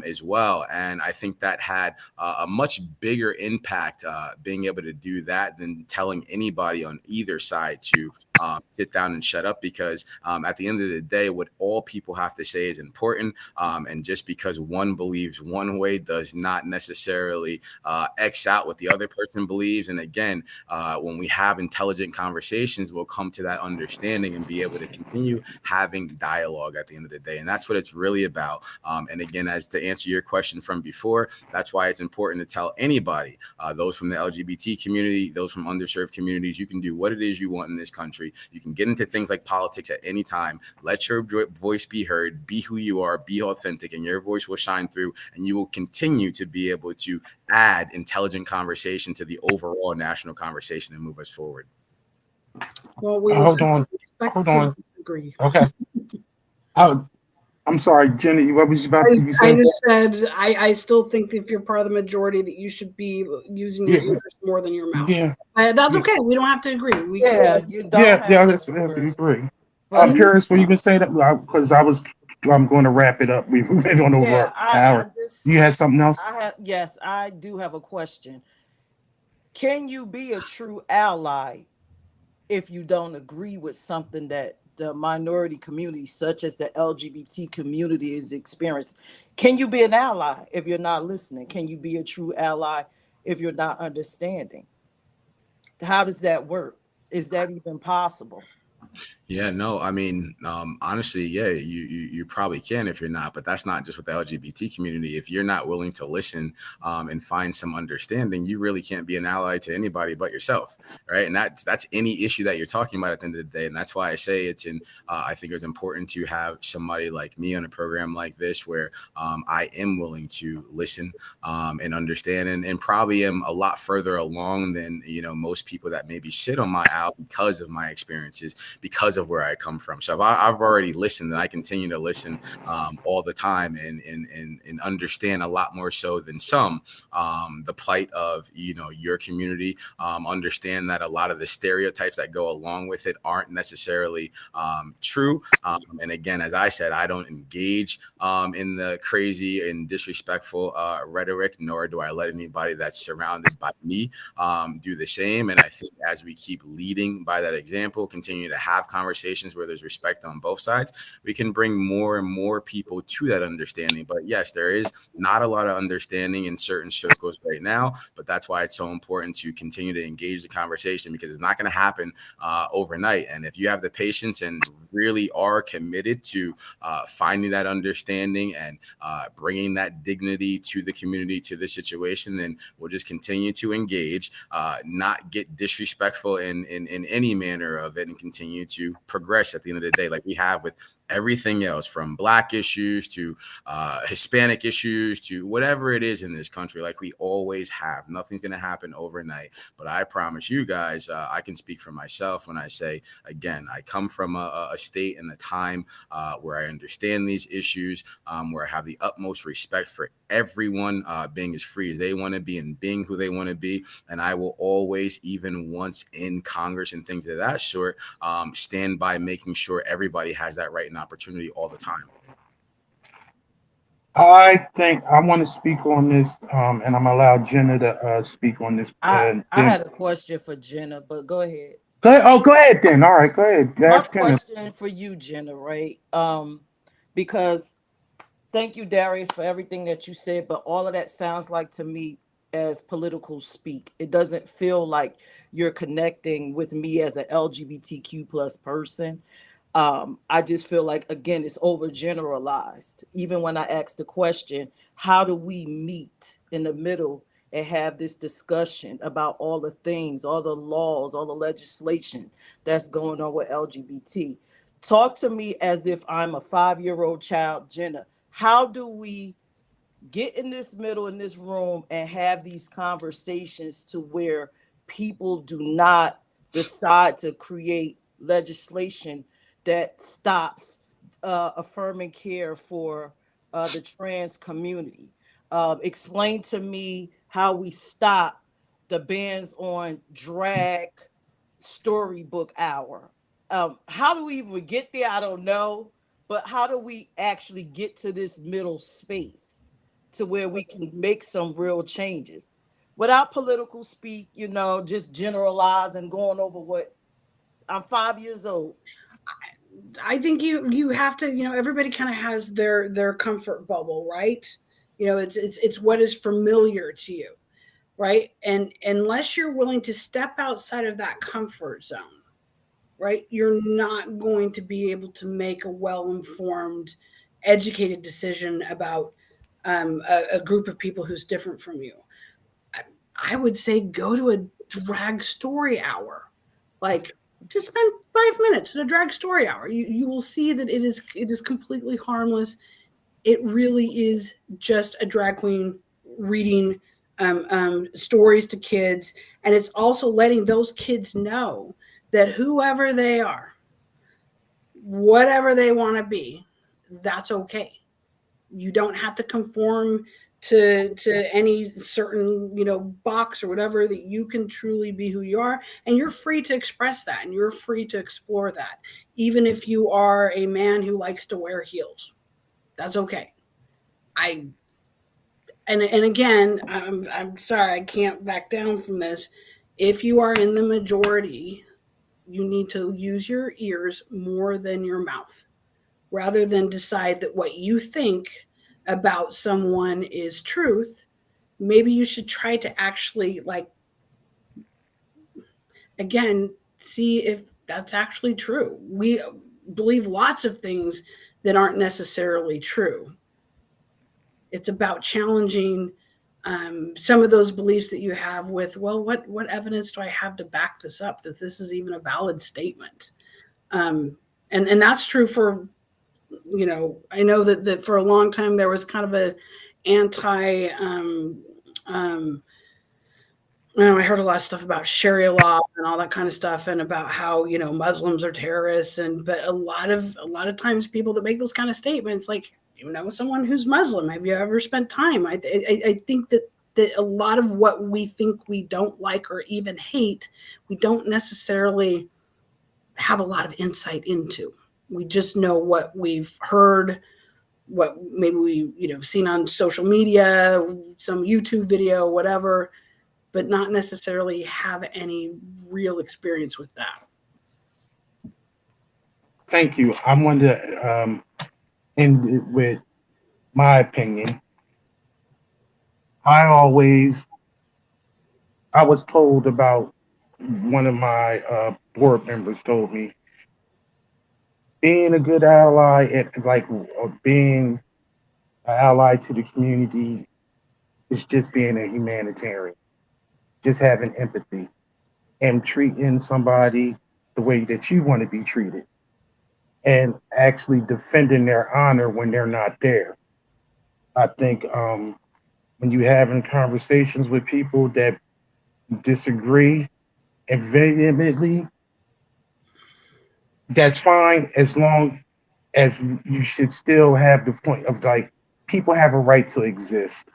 as well. And I think that had a much bigger impact being able to do that than telling anybody on either side to sit down and shut up, because at the end of the day, what all people have to say is important. And just because one believes one way does not necessarily X out what the other person believes. And again, when we have intelligent conversations, we'll come to that understanding and be able to continue having dialogue at the end of the day. And that's what it's really about. And again, as to answer your question from before, that's why it's important to tell anybody, those from the LGBT community, those from underserved communities, you can do what it is you want in this country. You can get into things like politics at any time. Let your voice be heard, be who you are, be authentic, and your voice will shine through, and you will continue to be able to add intelligent conversation to the overall national conversation and move us forward. Well, we will Hold on. respectfully agree. Okay. I'm sorry, Jenny. What was you about to I say? just said I still think that if you're part of the majority that you should be using your Yeah. ears more than your mouth. Yeah. That's Yeah. okay. We don't have to agree. We Yeah, can. you don't Yeah. have Yeah. to That's I agree. agree. But Paris, were you gonna say that? Because I'm going to wrap it up. We've been on over yeah, an hour. You had something else? yes, I do have a question. Can you be a true ally if you don't agree with something that the minority community, such as the LGBT community, is experiencing? Can you be an ally if you're not listening? Can you be a true ally if you're not understanding? How does that work? Is that even possible? Yeah, no, I mean, honestly, yeah, you probably can if you're not, but that's not just with the LGBT community. If you're not willing to listen and find some understanding, you really can't be an ally to anybody but yourself, right? And that's any issue that you're talking about at the end of the day. And that's why I say I think it's important to have somebody like me on a program like this where I am willing to listen and understand, and probably am a lot further along than most people that maybe sit on my aisle because of my experiences, because of where I come from. So I've already listened, and I continue to listen all the time, and understand a lot more so than some the plight of your community. Understand that a lot of the stereotypes that go along with it aren't necessarily true. And again, as I said, I don't engage in the crazy and disrespectful rhetoric, nor do I let anybody that's surrounded by me do the same. And I think as we keep leading by that example, continue to have conversations where there's respect on both sides, we can bring more and more people to that understanding. But yes, there is not a lot of understanding in certain circles right now, but that's why it's so important to continue to engage the conversation, because it's not going to happen overnight. And if you have the patience and really are committed to finding that understanding and bringing that dignity to the community, to the situation, then we'll just continue to engage, not get disrespectful in any manner of it, and continue to progress at the end of the day, like we have with everything else, from Black issues to Hispanic issues to whatever it is in this country, like we always have. Nothing's going to happen overnight. But I promise you guys, I can speak for myself when I say, again, I come from a state and a time where I understand these issues, where I have the utmost respect for everyone being as free as they want to be and being who they want to be. And I will always, even once in Congress and things of that sort, stand by making sure everybody has that right and opportunity all the time. I think I want to speak on this, and I'm allowed Jenna to speak on this. I Then had a question for Jenna, but go ahead. go ahead. Oh, go ahead then. All right, go ahead. My Ask Jenna. question for you, Jenna, right? Because thank you, Darius, for everything that you said, but all of that sounds like to me as political speak. It doesn't feel like you're connecting with me as an LGBTQ plus person. I just feel like, again, it's overgeneralized. Even when I ask the question, how do we meet in the middle and have this discussion about all the things, all the laws, all the legislation that's going on with LGBT? Talk to me as if I'm a 5-year-old child, Jenna. How do we get in this middle in this room and have these conversations to where people do not decide to create legislation that stops affirming care for the trans community? Explain to me how we stop the bans on drag storybook hour. How do we even get there? I don't know. But how do we actually get to this middle space to where we can make some real changes without political speak, just generalize and going over what I'm 5 years old. I think you have to, everybody kind of has their comfort bubble, right? It's what is familiar to you, right? And unless you're willing to step outside of that comfort zone, right, you're not going to be able to make a well-informed, educated decision about a group of people who's different from you. I would say go to a drag story hour. Like, just spend 5 minutes at a drag story hour. You will see that it is completely harmless. It really is just a drag queen reading stories to kids, and it's also letting those kids know that whoever they are, whatever they want to be, that's okay. You don't have to conform to any certain, box or whatever, that you can truly be who you are, and you're free to express that, and you're free to explore that, even if you are a man who likes to wear heels. That's okay. And again, I'm sorry, I can't back down from this. If you are in the majority, you need to use your ears more than your mouth, rather than decide that what you think about someone is truth. Maybe you should try to actually, again, see if that's actually true. We believe lots of things that aren't necessarily true. It's about challenging some of those beliefs that you have with, well, what evidence do I have to back this up, that this is even a valid statement? And that's true for, I know that for a long time there was kind of a anti, I heard a lot of stuff about Sharia law and all that kind of stuff, and about how, Muslims are terrorists. But a lot of times people that make those kind of statements, like, someone who's Muslim, have you ever spent time? I think that a lot of what we think we don't like or even hate, we don't necessarily have a lot of insight into. We just know what we've heard, what maybe we seen on social media, some YouTube video, whatever, but not necessarily have any real experience with that. Thank you. I wanted to end it with my opinion. I was told about, one of my board members told me, being a good ally and being an ally to the community is just being a humanitarian, just having empathy and treating somebody the way that you want to be treated, and actually defending their honor when they're not there. I think when you're having conversations with people that disagree and vehemently, that's fine, as long as you should still have the point of, people have a right to exist.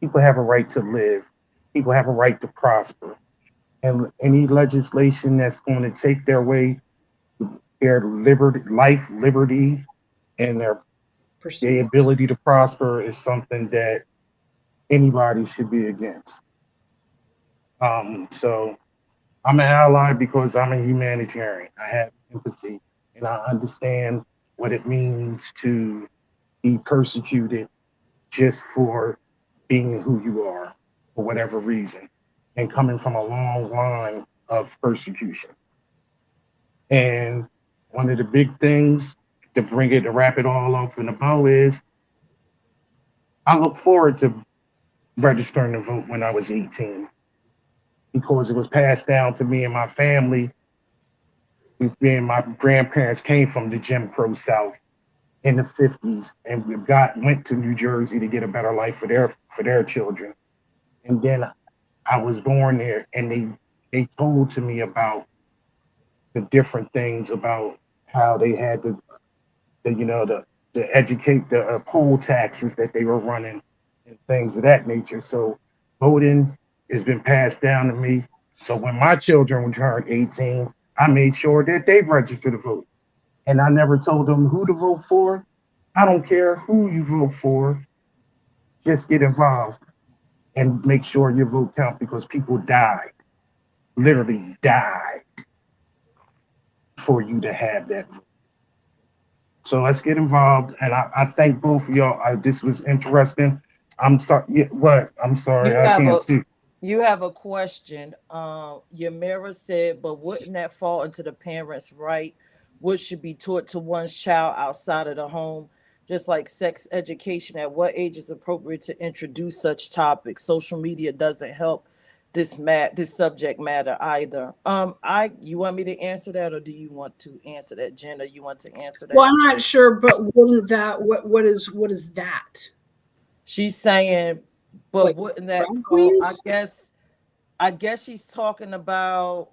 People have a right to live. People have a right to prosper. And any legislation that's going to take their liberty, life, liberty, and their ability to prosper is something that anybody should be against. So I'm an ally because I'm a humanitarian. I have empathy, and I understand what it means to be persecuted just for being who you are, for whatever reason, and coming from a long line of persecution. And one of the big things to wrap it all up in a bow is, I look forward to registering to vote when I was 18, because it was passed down to me and my family. Me and my grandparents came from the Jim Crow South in the 50s, and went to New Jersey to get a better life for their children. And then I was born there, and they told to me about the different things about how they had to educate the poll taxes that they were running and things of that nature. So voting has been passed down to me. So when my children turned 18, I made sure that they registered to vote. And I never told them who to vote for. I don't care who you vote for. Just get involved and make sure your vote counts, because people died, literally died, for you to have that vote. So let's get involved. And I thank both of y'all. This was interesting. I'm sorry. Yeah, what? I'm sorry. I can't see. You have a question. Yamira said, but wouldn't that fall into the parents' right? What should be taught to one's child outside of the home? Just like sex education, at what age is appropriate to introduce such topics? Social media doesn't help this subject matter either. You want me to answer that, or do you want to answer that, Jenna? You want to answer that? Well, I'm not sure, but wouldn't that what is that? She's saying, but like, wouldn't that fall? I guess she's talking about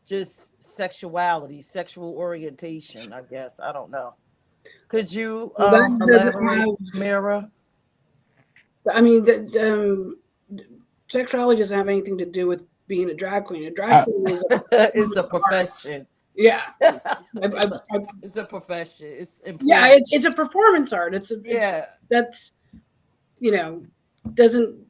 just sexuality, sexual orientation, I guess. I don't know. Could you Well, that doesn't elaborate, have. Mira? I mean, sexuality doesn't have anything to do with being a drag queen. A drag I, queen is It's a profession. yeah. It's a profession. It's Yeah, important. it's a performance art. Yeah. That's doesn't.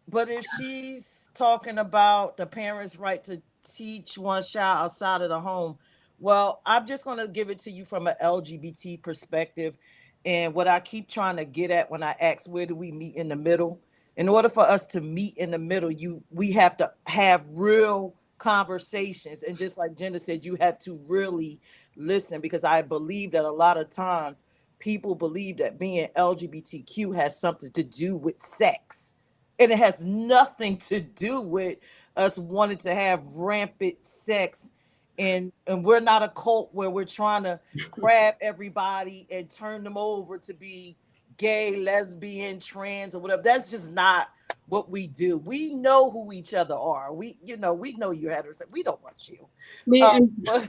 But if she's talking about the parents' right to teach one child outside of the home, well, I'm just going to give it to you from an LGBT perspective. And what I keep trying to get at when I ask, where do we meet in the middle? In order for us to meet in the middle, we have to have real conversations. And just like Jenna said, you have to really listen, because I believe that a lot of times people believe that being LGBTQ has something to do with sex, and it has nothing to do with us wanting to have rampant sex. And we're not a cult where we're trying to grab everybody and turn them over to be gay, lesbian, trans, or whatever. That's just not what we do. We know who each other are. We know you're heterosexual. We don't want you. But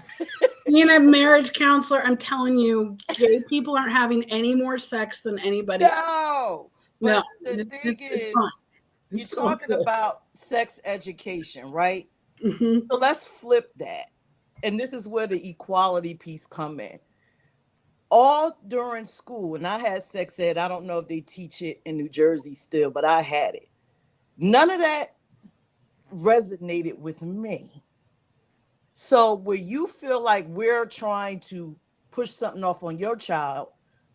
Being a marriage counselor, I'm telling you, gay people aren't having any more sex than anybody else. no. No, But the thing it's is, fine. you're It's all talking good. about sex education, right? Mhm. So let's flip that. And this is where the equality piece come in. All during school, and I had sex ed. I don't know if they teach it in New Jersey still, but I had it. None of that resonated with me. So where you feel like we're trying to push something off on your child,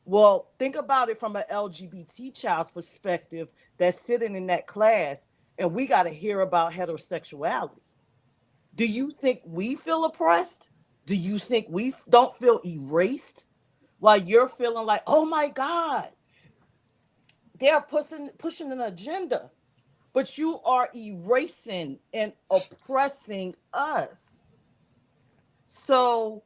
well, think about it from an LGBT child's perspective that's sitting in that class, and we got to hear about heterosexuality. Do you think we feel oppressed? Do you think we don't feel erased while you're feeling like, oh my God, they're pushing an agenda, but you are erasing and oppressing us? So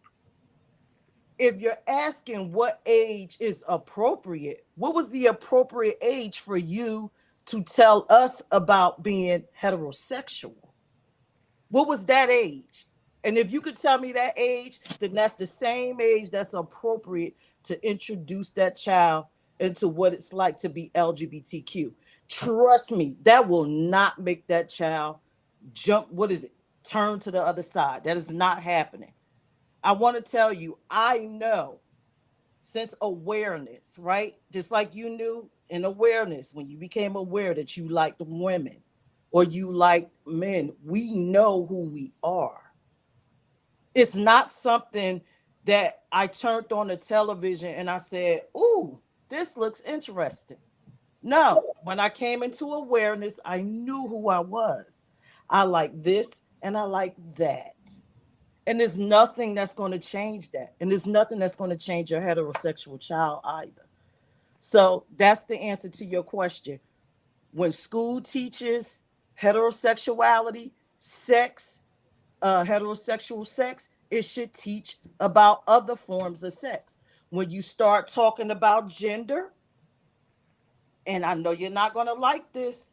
if you're asking what age is appropriate, what was the appropriate age for you to tell us about being heterosexual? What was that age? And if you could tell me that age, then that's the same age that's appropriate to introduce that child into what it's like to be LGBTQ. Trust me, that will not make that child jump. What is it? Turn to the other side. That is not happening. I want to tell you, I know since awareness, right? Just like you knew in awareness when you became aware that you liked women or you liked men, we know who we are. It's not something that I turned on the television and I said, ooh, this looks interesting. No, when I came into awareness, I knew who I was. I like this and I like that. And there's nothing that's going to change that. And there's nothing that's going to change your heterosexual child either. So that's the answer to your question. When school teaches heterosexuality, sex, heterosexual sex, it should teach about other forms of sex. When you start talking about gender, and I know you're not going to like this,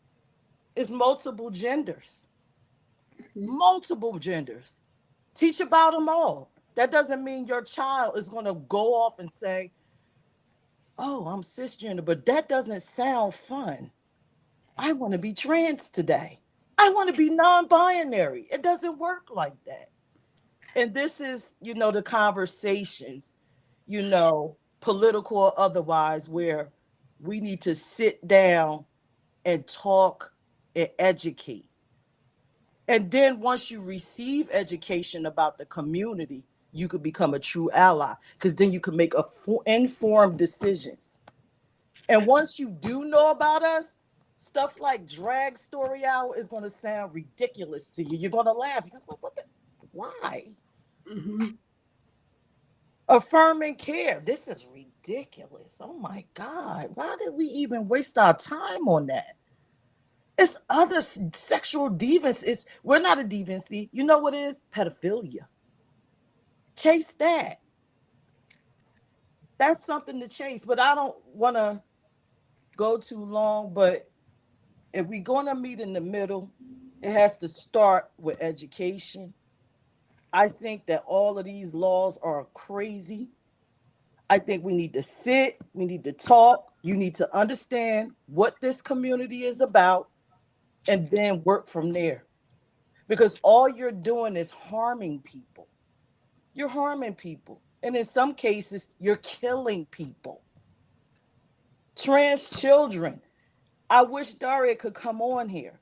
it's multiple genders. Multiple genders. Teach about them all. That doesn't mean your child is going to go off and say, oh, I'm cisgender, but that doesn't sound fun. I want to be trans today. I want to be non-binary. It doesn't work like that. And this is, the conversations, political or otherwise, where we need to sit down and talk and educate. And then once you receive education about the community, you could become a true ally, because then you can make informed decisions. And once you do know about us, stuff like drag story hour is going to sound ridiculous to you. You're going to laugh. You're going, what the? Why? Mm-hmm. Affirming care. This is ridiculous. Oh my God. Why did we even waste our time on that? It's other sexual deviance. We're not a deviancy. You know what it is? Pedophilia. Chase that. That's something to chase. But I don't want to go too long. But if we're going to meet in the middle, it has to start with education. I think that all of these laws are crazy. I think we need to sit, we need to talk. You need to understand what this community is about and then work from there. Because all you're doing is harming people. You're harming people. And in some cases, you're killing people. Trans children. I wish Daria could come on here.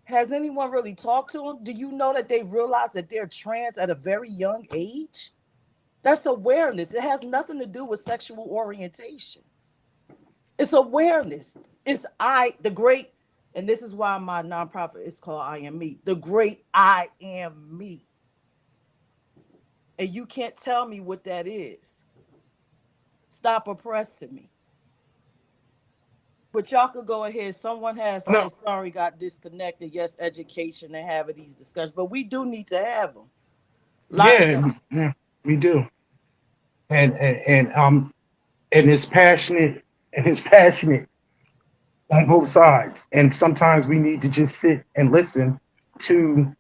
Has anyone really talked to them? Do you know that they realize that they're trans at a very young age? That's awareness. It has nothing to do with sexual orientation. It's awareness. It's the great, and this is why my nonprofit is called I Am Me, the great I Am Me. And you can't tell me what that is. Stop oppressing me. But y'all could go ahead. Someone has said, sorry, got disconnected. Yes, education and having these discussions, but we do need to have them. Yeah, we do. And it's passionate on both sides. And sometimes we need to just sit and listen to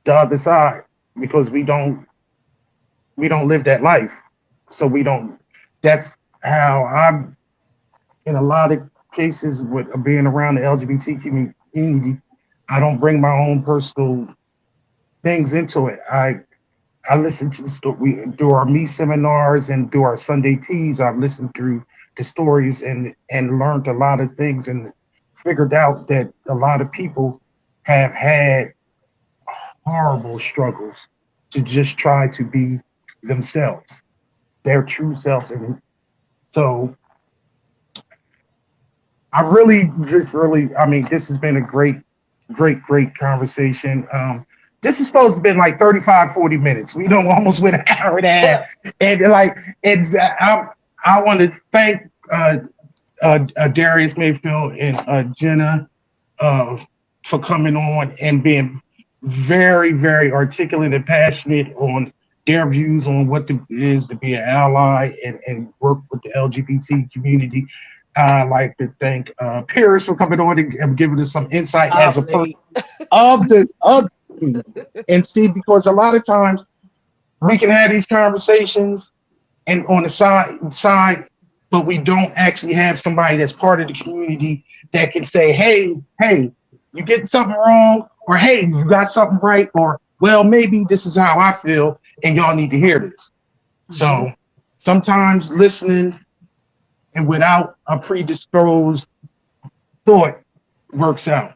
the other side because we don't live that life. So that's how I'm in a lot of cases with being around the LGBT community. I don't bring my own personal things into it. I listen to the story. We do our Me seminars and do our Sunday teas. I've listened through the stories and learned a lot of things and figured out that a lot of people have had horrible struggles to just try to be themselves, their true selves. And so I this has been a great conversation. This is supposed to be like 35, 40 minutes. We don't almost went an hour and a half. And I want to thank Darius, Mayfield, and Jenna for coming on and being very, very articulate and passionate on their views on what it is to be an ally and work with the LGBT community. I'd like to thank Pierce for coming on and giving us some insight as a person of the and see, because a lot of times we can have these conversations and on the side, but we don't actually have somebody that's part of the community that can say, hey, you getting something wrong, or hey, you got something right, or well, maybe this is how I feel and y'all need to hear this. Mm-hmm. So sometimes listening and without a predisposed thought works out.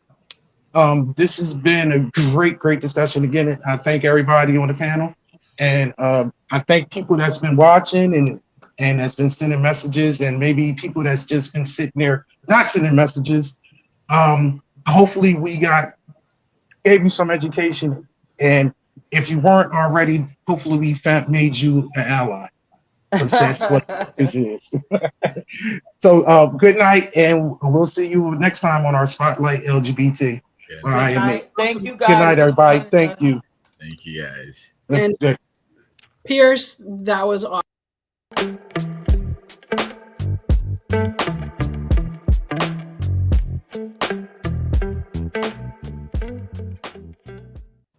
This has been a great discussion. Again, I thank everybody on the panel, and I thank people that's been watching and that's been sending messages, and maybe people that's just been sitting there not sending messages. Hopefully we gave you some education, and if you weren't already, hopefully we made you an ally, because that's what this is. So good night, and we'll see you next time on our Spotlight LGBT. Good night. Thank you, guys. Good night, everybody. Thank you. Thank you, guys. And Pierce, that was awesome.